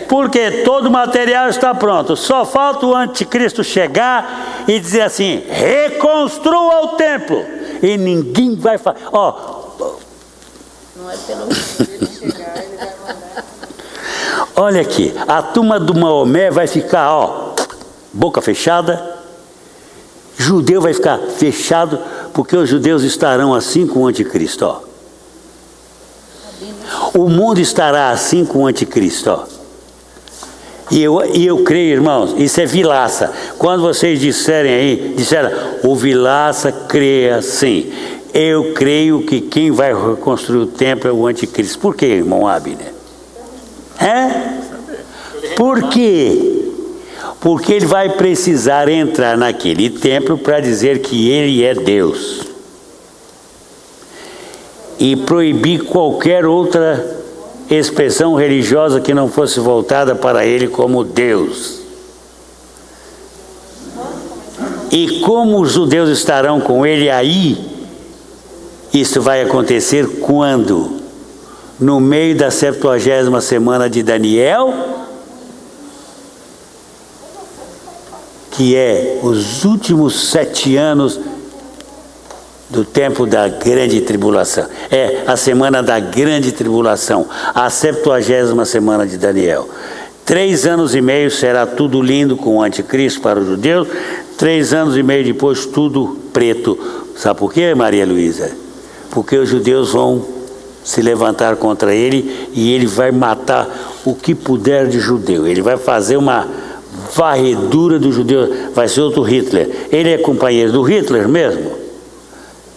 Porque todo o material está pronto, só falta o anticristo chegar e dizer assim: reconstrua o templo, e ninguém vai fazer. Não é pelo ele chegar, ele vai mandar. Olha aqui, a turma do Maomé vai ficar, boca fechada. Judeu vai ficar fechado, porque os judeus estarão assim com o anticristo, O mundo estará assim com o anticristo, E eu creio, irmãos, isso é Vilaça. Quando vocês disseram, o Vilaça crê assim. Eu creio que quem vai reconstruir o templo é o anticristo. Por quê, irmão Abner? Por quê? Porque ele vai precisar entrar naquele templo para dizer que ele é Deus. E proibir qualquer outra expressão religiosa que não fosse voltada para ele como Deus. E como os judeus estarão com ele aí, isso vai acontecer quando? No meio da 70ª semana de Daniel, que é os últimos 7 anos do tempo da grande tribulação. É a semana da grande tribulação, a 70ª semana de Daniel. 3 anos e meio será tudo lindo com o anticristo para os judeus. 3 anos e meio depois tudo preto. Sabe por quê, Maria Luísa? Porque os judeus vão se levantar contra ele e ele vai matar o que puder de judeu. Ele vai fazer uma varredura dos judeus, vai ser outro Hitler. Ele é companheiro do Hitler mesmo?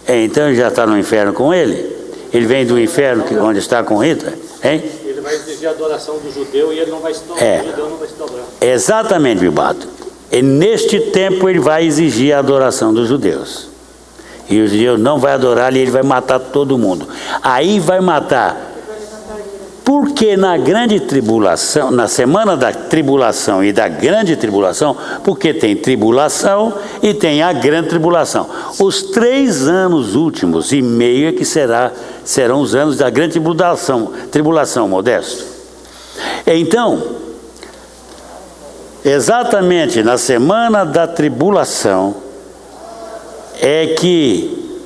Então ele já está no inferno com ele? Ele vem do inferno onde está com Hitler? Hein? Ele vai exigir a adoração do judeu e ele não vai se dobrar. O judeu não vai se dobrar. Exatamente, Bibato. E neste tempo ele vai exigir a adoração dos judeus. E os judeus não vai adorar e ele vai matar todo mundo. Aí vai matar. Porque na grande tribulação, na semana da tribulação e da grande tribulação, porque tem tribulação e tem a grande tribulação. Os 3 anos últimos e meio é que serão os anos da grande tribulação, Modesto. Então, exatamente na semana da tribulação é que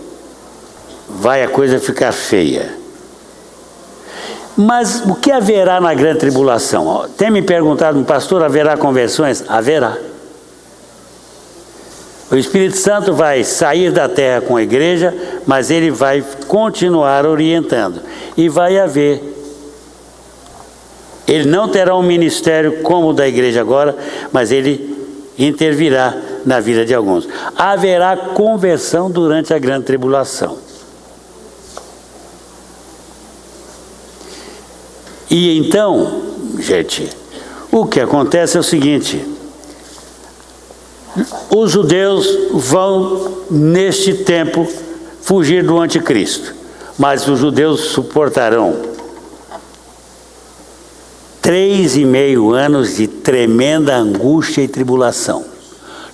vai a coisa ficar feia. Mas o que haverá na grande tribulação? Tem me perguntado, pastor, haverá conversões? Haverá. O Espírito Santo vai sair da terra com a igreja, mas ele vai continuar orientando. E vai haver. Ele não terá um ministério como o da igreja agora, mas ele intervirá na vida de alguns. Haverá conversão durante a grande tribulação. E então, gente, o que acontece é o seguinte: os judeus vão, neste tempo, fugir do anticristo, mas os judeus suportarão 3,5 anos de tremenda angústia e tribulação.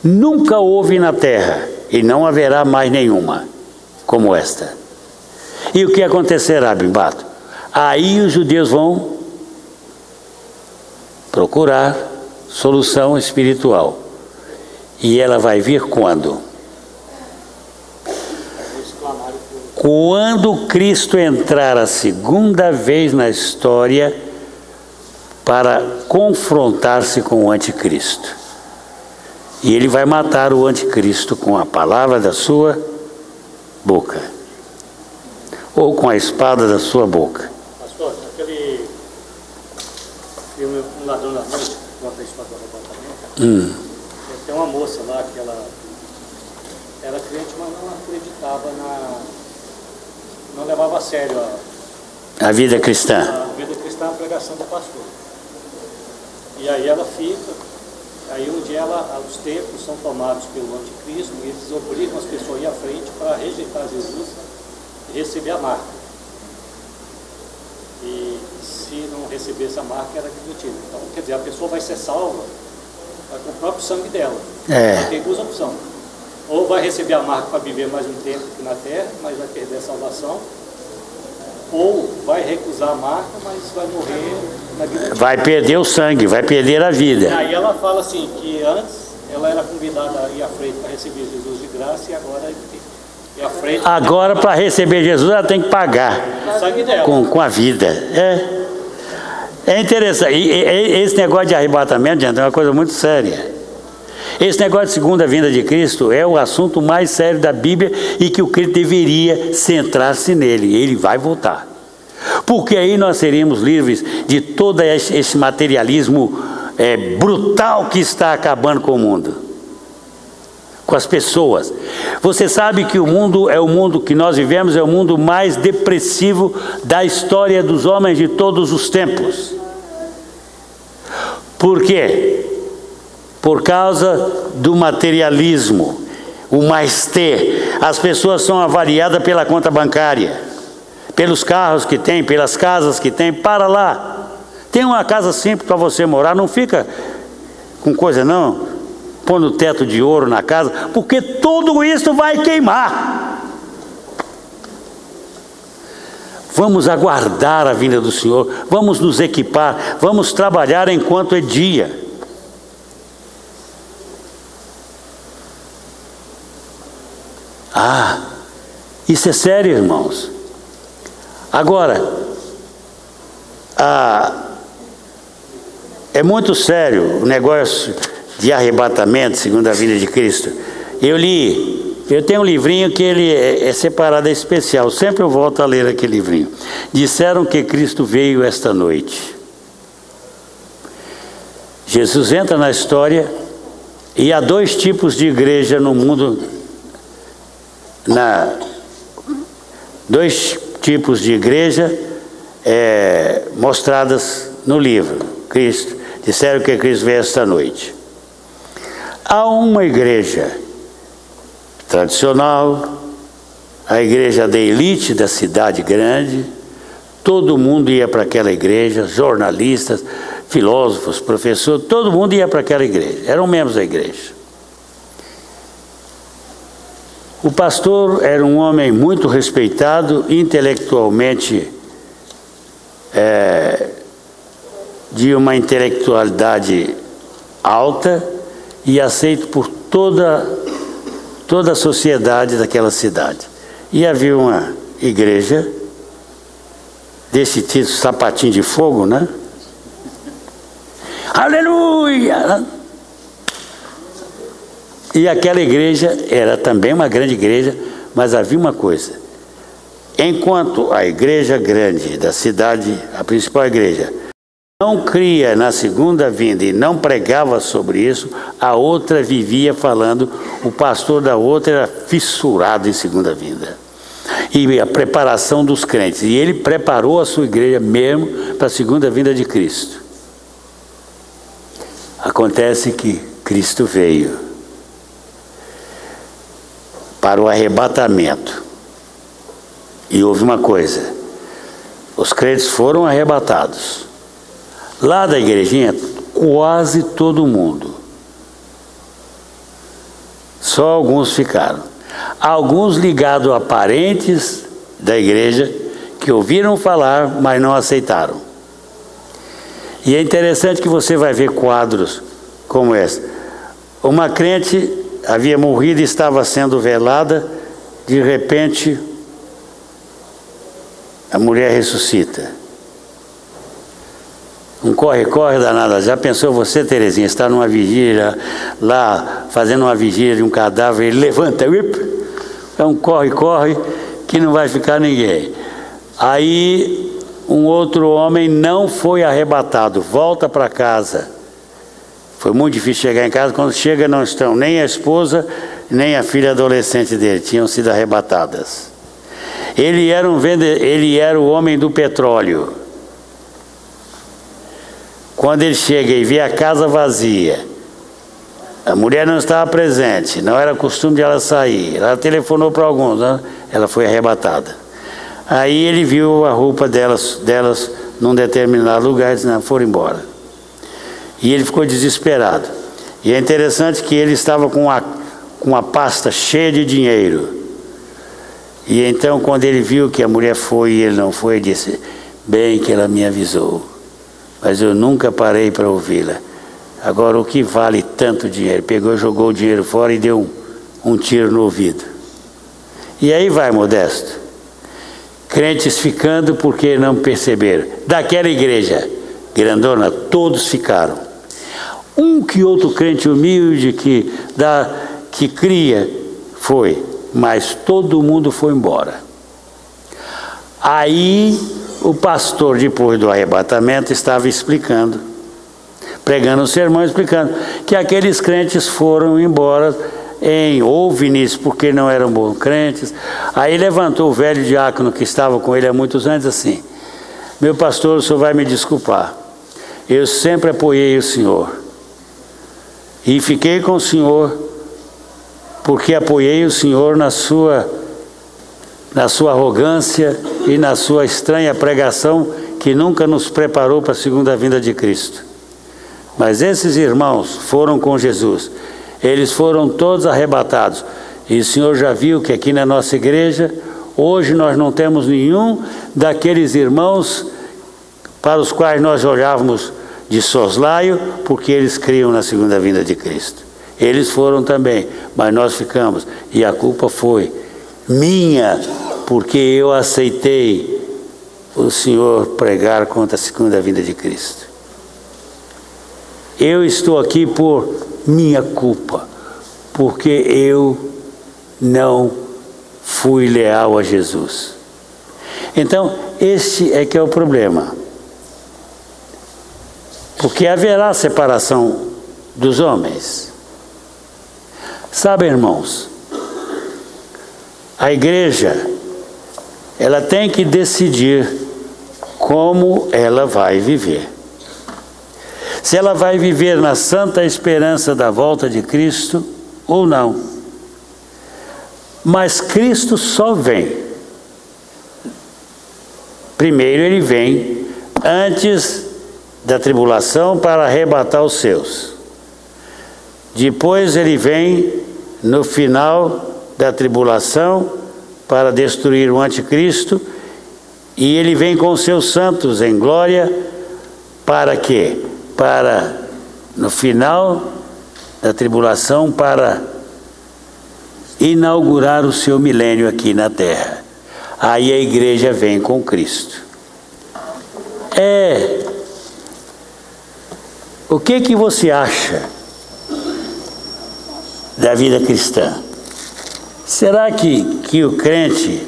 Nunca houve na terra, e não haverá mais nenhuma, como esta. E o que acontecerá, Bimbato? Aí os judeus vão procurar solução espiritual. E ela vai vir quando? Quando Cristo entrar a segunda vez na história para confrontar-se com o anticristo. E ele vai matar o anticristo com a palavra da sua boca, ou com a espada da sua boca. Pastor, aquele filme Um Ladrão na Noite, conta a história do arrebatamento. Tem uma moça lá que ela era crente, mas não acreditava não levava a sério a vida cristã. A pregação do pastor. E aí ela fica, aí um dia os templos são tomados pelo anticristo e eles obrigam as pessoas a ir à frente para rejeitar Jesus e receber a marca. E se não receber essa marca, era admitida. Então, quer dizer, a pessoa vai ser salva com o próprio sangue dela. Tem duas opções. Ou vai receber a marca para viver mais um tempo aqui na terra, mas vai perder a salvação. Ou vai recusar a marca, mas vai morrer na vida. Vai perder o sangue, vai perder a vida. E aí ela fala assim, que antes ela era convidada a ir à frente para receber Jesus de graça e agora ir à frente. Agora, para receber Jesus, ela tem que pagar o sangue dela. Com a vida. É interessante. E esse negócio de arrebatamento, gente, é uma coisa muito séria. Esse negócio de segunda vinda de Cristo é o assunto mais sério da Bíblia e que o crente deveria centrar-se nele. Ele vai voltar. Porque aí nós seríamos livres de todo esse materialismo brutal que está acabando com o mundo, com as pessoas. Você sabe que o mundo que nós vivemos é o mundo mais depressivo da história dos homens de todos os tempos. Por quê? Por causa do materialismo, o mais ter. As pessoas são avaliadas pela conta bancária, pelos carros que tem, pelas casas que tem. Para lá, tem uma casa simples para você morar, não fica com coisa não, pondo teto de ouro na casa, porque tudo isso vai queimar. Vamos aguardar a vinda do Senhor, vamos nos equipar, vamos trabalhar enquanto é dia. Isso é sério, irmãos. Agora, é muito sério o negócio de arrebatamento, segundo a vinda de Cristo. Eu tenho um livrinho que ele é separado, é especial, sempre eu volto a ler aquele livrinho. Disseram que Cristo veio esta noite. Jesus entra na história e há dois tipos de igreja no mundo. Dois tipos de igreja mostradas no livro. Cristo, disseram que Cristo veio esta noite. Há uma igreja tradicional, a igreja da elite da cidade grande, todo mundo ia para aquela igreja, jornalistas, filósofos, professores, todo mundo ia para aquela igreja, eram membros da igreja. O pastor era um homem muito respeitado, intelectualmente, de uma intelectualidade alta e aceito por toda a sociedade daquela cidade. E havia uma igreja desse tipo, sapatinho de fogo, né? Aleluia! E aquela igreja era também uma grande igreja, mas havia uma coisa: enquanto a igreja grande da cidade, a principal igreja, não cria na segunda vinda e não pregava sobre isso, a outra vivia falando, o pastor da outra era fissurado em segunda vinda. E a preparação dos crentes. E ele preparou a sua igreja mesmo para a segunda vinda de Cristo. Acontece que Cristo veio para o arrebatamento. E houve uma coisa: os crentes foram arrebatados. Lá da igrejinha, quase todo mundo. Só alguns ficaram. Alguns ligados a parentes da igreja que ouviram falar, mas não aceitaram. E é interessante que você vai ver quadros como esse. Uma crente havia morrido e estava sendo velada, de repente a mulher ressuscita. Um corre-corre danado. Já pensou você, Terezinha, está numa vigília, lá fazendo uma vigília de um cadáver, ele levanta, é um corre-corre que não vai ficar ninguém. Aí um outro homem não foi arrebatado, volta para casa. Foi muito difícil chegar em casa, quando chega não estão nem a esposa, nem a filha adolescente dele, tinham sido arrebatadas. Ele era o homem do petróleo. Quando ele chega e vê a casa vazia, a mulher não estava presente, não era costume de ela sair, ela telefonou para alguns, né? Ela foi arrebatada. Aí ele viu a roupa delas num determinado lugar e disse, não, foram embora. E ele ficou desesperado. E é interessante que ele estava com uma pasta cheia de dinheiro. E então, quando ele viu que a mulher foi e ele não foi, ele disse, bem que ela me avisou, mas eu nunca parei para ouvi-la. Agora, o que vale tanto dinheiro? Pegou, jogou o dinheiro fora e deu um tiro no ouvido. E aí vai, Modesto. Crentes ficando porque não perceberam. Daquela igreja grandona, todos ficaram. Um que outro crente humilde que cria foi, mas todo mundo foi embora. Aí o pastor, depois do arrebatamento, estava explicando, pregando um sermão, explicando que aqueles crentes foram embora em OVNIs porque não eram bons crentes. Aí levantou o velho diácono que estava com ele há muitos anos assim, meu pastor, o senhor vai me desculpar, eu sempre apoiei o senhor e fiquei com o senhor porque apoiei o senhor na sua arrogância e na sua estranha pregação que nunca nos preparou para a segunda vinda de Cristo. Mas esses irmãos foram com Jesus, eles foram todos arrebatados, e o Senhor já viu que aqui na nossa igreja, hoje nós não temos nenhum daqueles irmãos para os quais nós olhávamos de soslaio, porque eles criam na segunda vinda de Cristo. Eles foram também, mas nós ficamos, e a culpa foi minha, porque eu aceitei o Senhor pregar contra a segunda vinda de Cristo. Eu estou aqui por minha culpa, porque eu não fui leal a Jesus. Então, este é que é o problema. Porque haverá separação dos homens. Sabe, irmãos, a igreja, ela tem que decidir como ela vai viver. Se ela vai viver na santa esperança da volta de Cristo ou não. Mas Cristo só vem. Primeiro ele vem antes da tribulação para arrebatar os seus. Depois ele vem no final da tribulação para destruir o anticristo, e ele vem com os seus santos em glória para quê? Para no final da tribulação, para inaugurar o seu milênio aqui na terra. Aí a igreja vem com Cristo. O que você acha da vida cristã? Será que o crente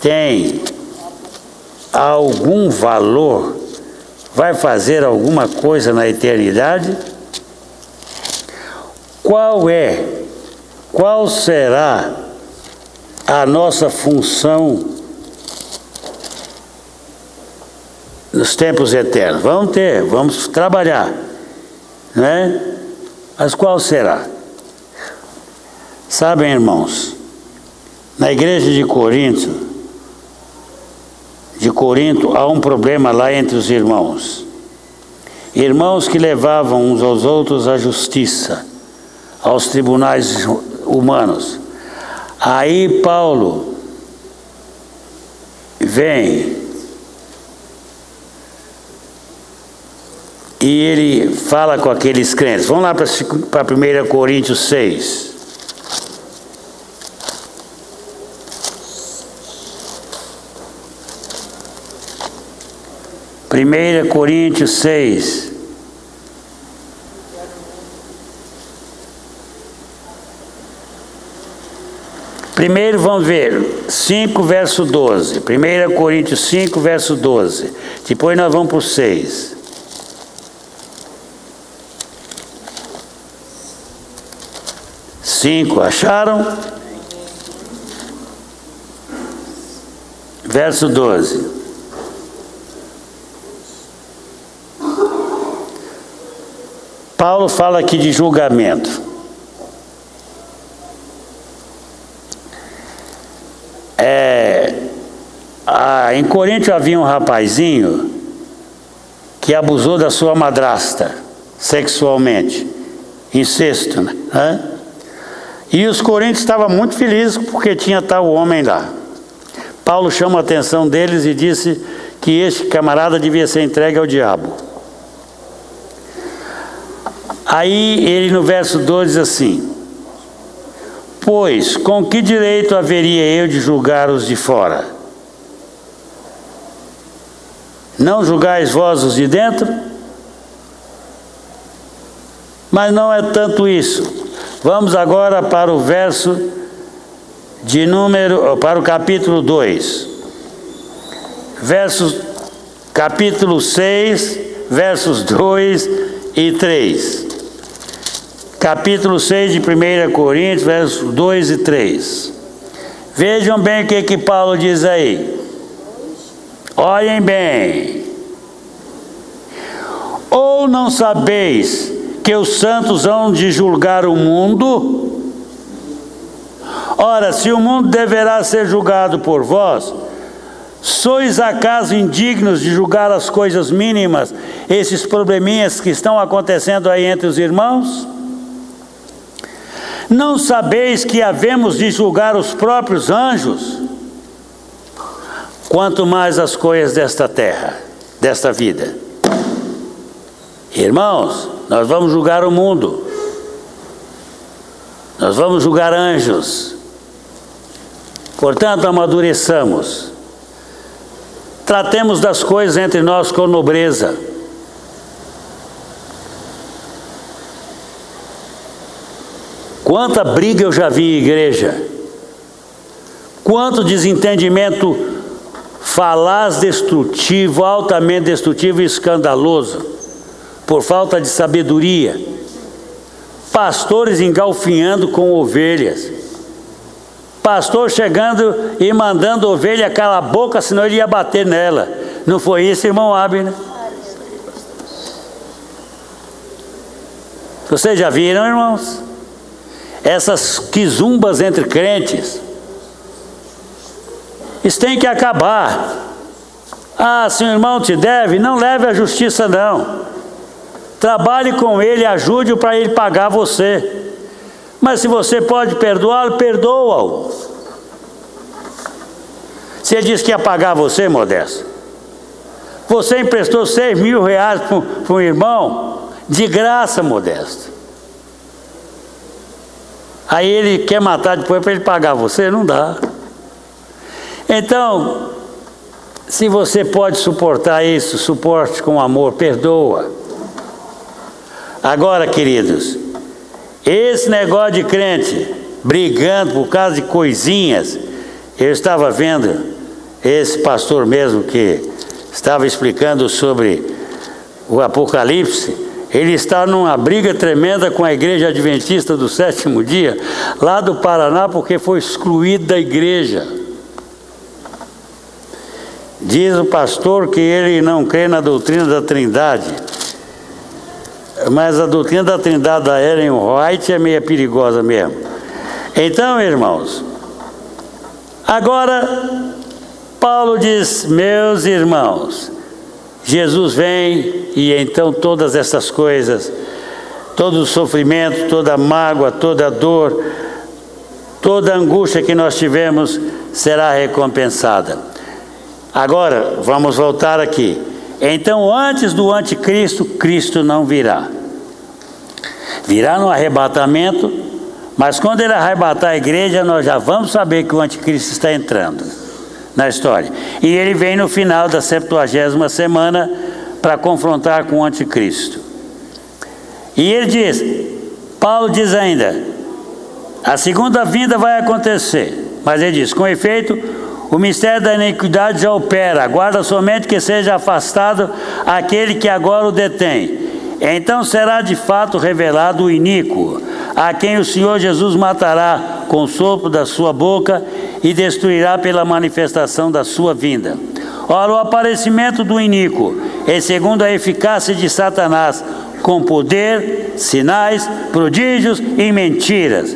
tem algum valor vai fazer alguma coisa na eternidade? Qual será a nossa função nos tempos eternos? Vamos trabalhar, não é? Mas qual será? Sabem, irmãos, na igreja de Corinto há um problema lá entre os irmãos. Irmãos que levavam uns aos outros à justiça, aos tribunais humanos. Aí Paulo vem e ele fala com aqueles crentes. Vamos lá para 1 Coríntios 6. Primeira Coríntios 6. Primeiro vamos ver 5 verso 12. 1 Coríntios 5 verso 12. Depois nós vamos para o 6. Acharam? Verso 12. Paulo fala aqui de julgamento. Em Corinto havia um rapazinho que abusou da sua madrasta sexualmente, incesto, né? E os coríntios estavam muito felizes porque tinha tal homem lá. Paulo chama a atenção deles e disse que este camarada devia ser entregue ao diabo. Aí ele no verso 12 diz assim: pois com que direito haveria eu de julgar os de fora? Não julgais vós os de dentro? Mas não é tanto isso. Vamos agora para o verso para o capítulo 2. Capítulo 6, versos 2 e 3. Capítulo 6 de 1 Coríntios, versos 2 e 3. Vejam bem o que Paulo diz aí. Olhem bem. Ou não sabeis que os santos hão de julgar o mundo? Ora, se o mundo deverá ser julgado por vós, sois acaso indignos de julgar as coisas mínimas, esses probleminhas que estão acontecendo aí entre os irmãos? Não sabeis que havemos de julgar os próprios anjos? Quanto mais as coisas desta terra, desta vida. Irmãos, nós vamos julgar o mundo. Nós vamos julgar anjos. Portanto, amadureçamos. Tratemos das coisas entre nós com nobreza. Quanta briga eu já vi em igreja. Quanto desentendimento falaz destrutivo, altamente destrutivo e escandaloso, por falta de sabedoria. Pastores engalfinhando com ovelhas. Pastor chegando e mandando a ovelha calar a boca, senão ele ia bater nela. Não foi isso, irmão Abner? Vocês já viram, irmãos? Essas quizumbas entre crentes. Isso tem que acabar. Ah, se o irmão te deve, não leve à justiça não. Trabalhe com ele, ajude-o para ele pagar você. Mas se você pode perdoá-lo, perdoa-o. Se ele disse que ia pagar você, Modesto, você emprestou 6 mil reais para um irmão, de graça, Modesto. Aí ele quer matar depois para ele pagar você, não dá. Então, se você pode suportar isso, suporte com amor, perdoa. Agora, queridos, esse negócio de crente brigando por causa de coisinhas, eu estava vendo esse pastor mesmo que estava explicando sobre o Apocalipse, ele está numa briga tremenda com a igreja adventista do sétimo dia, lá do Paraná, porque foi excluído da igreja. Diz o pastor que ele não crê na doutrina da Trindade, mas a doutrina da Trindade da Ellen White é meio perigosa mesmo. Então, irmãos, agora Paulo diz: meus irmãos, Jesus vem e então todas essas coisas, todo o sofrimento, toda a mágoa, toda a dor, toda a angústia que nós tivemos será recompensada. Agora, vamos voltar aqui. Então, antes do anticristo, Cristo não virá. Virá no arrebatamento, mas quando ele arrebatar a igreja, nós já vamos saber que o anticristo está entrando na história. E ele vem no final da 70ª semana para confrontar com o anticristo. E ele diz, Paulo diz ainda, a segunda vinda vai acontecer. Mas ele diz, com efeito, o mistério da iniquidade já opera, aguarda somente que seja afastado aquele que agora o detém. Então será de fato revelado o iníquo, a quem o Senhor Jesus matará com o sopro da sua boca e destruirá pela manifestação da sua vinda. Ora, o aparecimento do iníquo é segundo a eficácia de Satanás, com poder, sinais, prodígios e mentiras,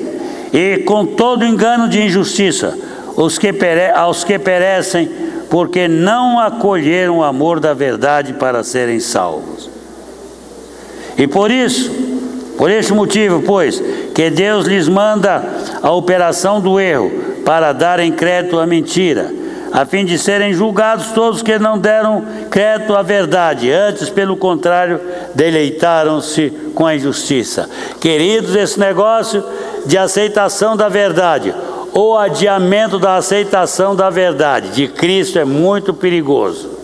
e com todo engano de injustiça, aos que perecem, porque não acolheram o amor da verdade para serem salvos. E por este motivo, pois, que Deus lhes manda a operação do erro, para darem crédito à mentira, a fim de serem julgados todos que não deram crédito à verdade, antes, pelo contrário, deleitaram-se com a injustiça. Queridos, esse negócio de aceitação da verdade, ou adiamento da aceitação da verdade de Cristo, é muito perigoso.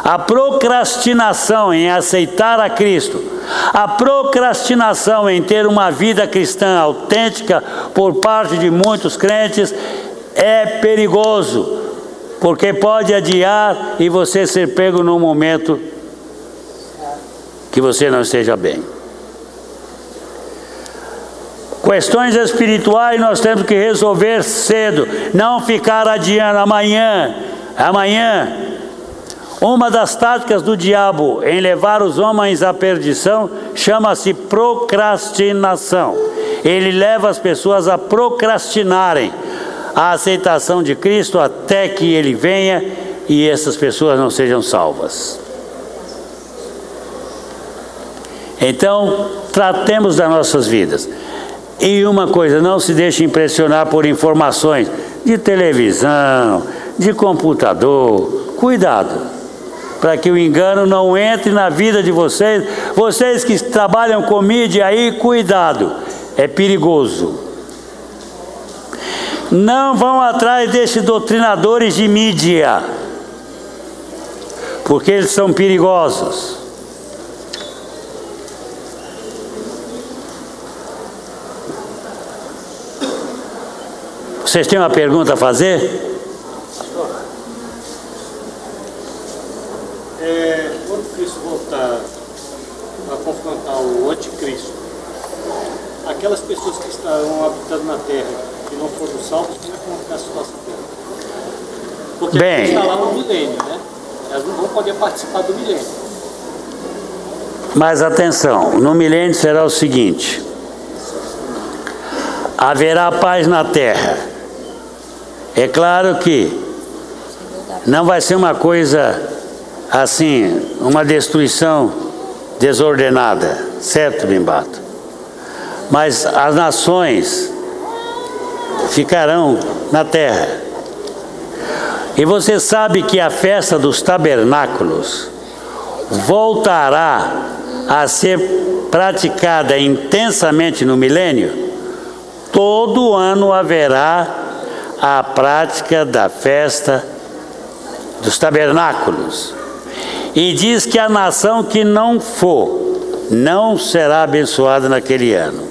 A procrastinação em aceitar a Cristo, a procrastinação em ter uma vida cristã autêntica por parte de muitos crentes é perigoso, porque pode adiar e você ser pego num momento que você não esteja bem. Questões espirituais nós temos que resolver cedo, não ficar adiando amanhã. Uma das táticas do diabo em levar os homens à perdição chama-se procrastinação. Ele leva as pessoas a procrastinarem a aceitação de Cristo até que Ele venha e essas pessoas não sejam salvas. Então, tratemos das nossas vidas. E uma coisa, não se deixe impressionar por informações de televisão, de computador. Cuidado, para que o engano não entre na vida de vocês. Vocês que trabalham com mídia aí, cuidado, é perigoso. Não vão atrás desses doutrinadores de mídia, porque eles são perigosos. Vocês têm uma pergunta a fazer? Quando Cristo voltar a confrontar o anticristo, aquelas pessoas que estarão habitando na terra, que não foram salvos, como é que vão ficar a situação dela? Porque está lá no milênio, né? Elas não vão poder participar do milênio. Mas atenção, no milênio será o seguinte: haverá paz na terra. É claro que não vai ser uma coisa assim, uma destruição desordenada, certo, Bimbato? Mas as nações ficarão na terra. E você sabe que a festa dos tabernáculos voltará a ser praticada intensamente no milênio? Todo ano haverá a prática da festa dos tabernáculos. E diz que a nação que não for, não será abençoada naquele ano.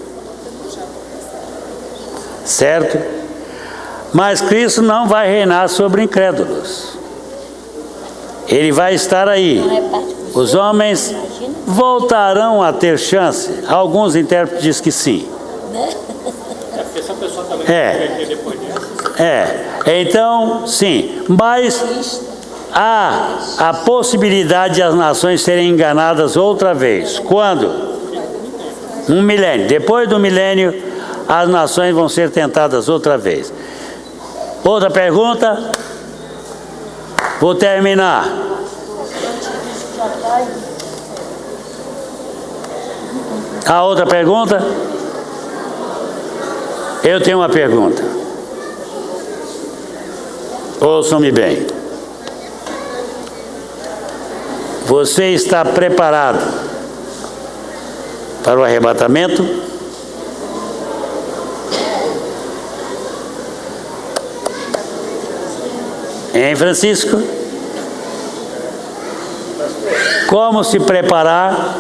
Certo? Mas Cristo não vai reinar sobre incrédulos. Ele vai estar aí. Os homens voltarão a ter chance. Alguns intérpretes dizem que sim. Então, sim. Mas há a possibilidade de as nações serem enganadas outra vez. Quando? Um milênio. Depois do milênio, as nações vão ser tentadas outra vez. Outra pergunta? Vou terminar. A outra pergunta? Eu tenho uma pergunta. Ouçam-me bem. Você está preparado para o arrebatamento? Hein, Francisco? Como se preparar?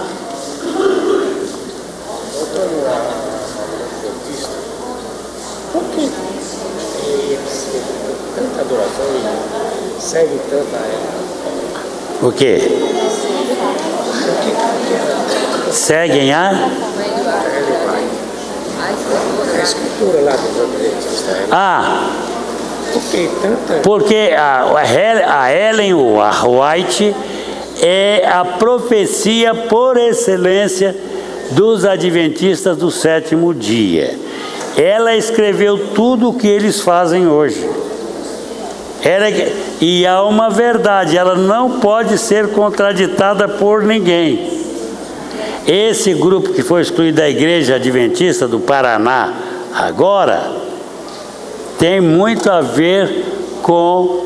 Por que tanta adoração e segue tanta ela? O quê? Seguem a? A escritura lá dos adventistas. Porque a Ellen White é a profecia por excelência dos adventistas do sétimo dia. Ela escreveu tudo o que eles fazem hoje. E há uma verdade, ela não pode ser contraditada por ninguém. Esse grupo que foi excluído da Igreja Adventista do Paraná agora tem muito a ver com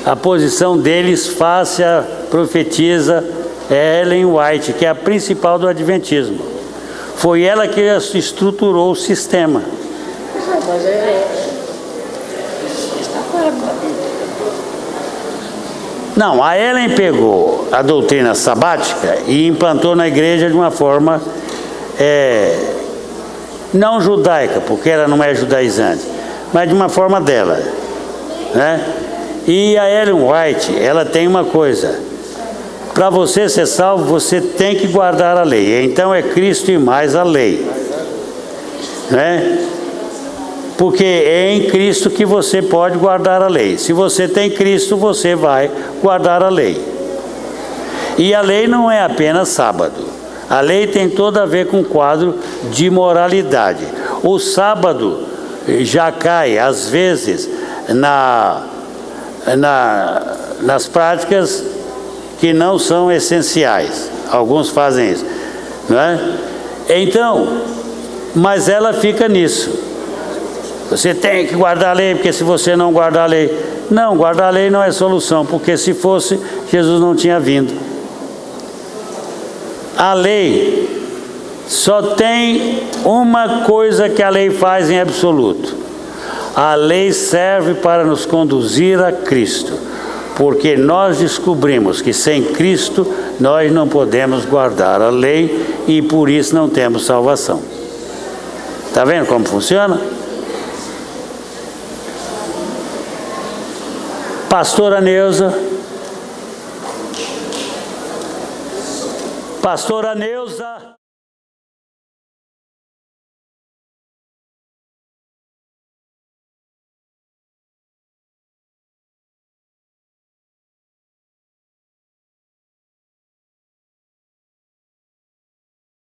a posição deles face à profetisa Ellen White, que é a principal do Adventismo. Foi ela que estruturou o sistema. Não, a Ellen pegou a doutrina sabática e implantou na igreja de uma forma não judaica, porque ela não é judaizante, mas de uma forma dela, né? E a Ellen White, ela tem uma coisa: para você ser salvo, você tem que guardar a lei. Então é Cristo e mais a lei, né? Porque é em Cristo que você pode guardar a lei. Se você tem Cristo, você vai guardar a lei. E a lei não é apenas sábado. A lei tem todo a ver com o quadro de moralidade. O sábado já cai, às vezes, nas práticas que não são essenciais. Alguns fazem isso, não é? Então, mas ela fica nisso. Você tem que guardar a lei, porque se você não guardar a lei... Não, guardar a lei não é solução, porque se fosse, Jesus não tinha vindo. A lei só tem uma coisa que a lei faz em absoluto. A lei serve para nos conduzir a Cristo, porque nós descobrimos que sem Cristo nós não podemos guardar a lei e por isso não temos salvação. Está vendo como funciona? Pastora Neuza. Pastora Neuza.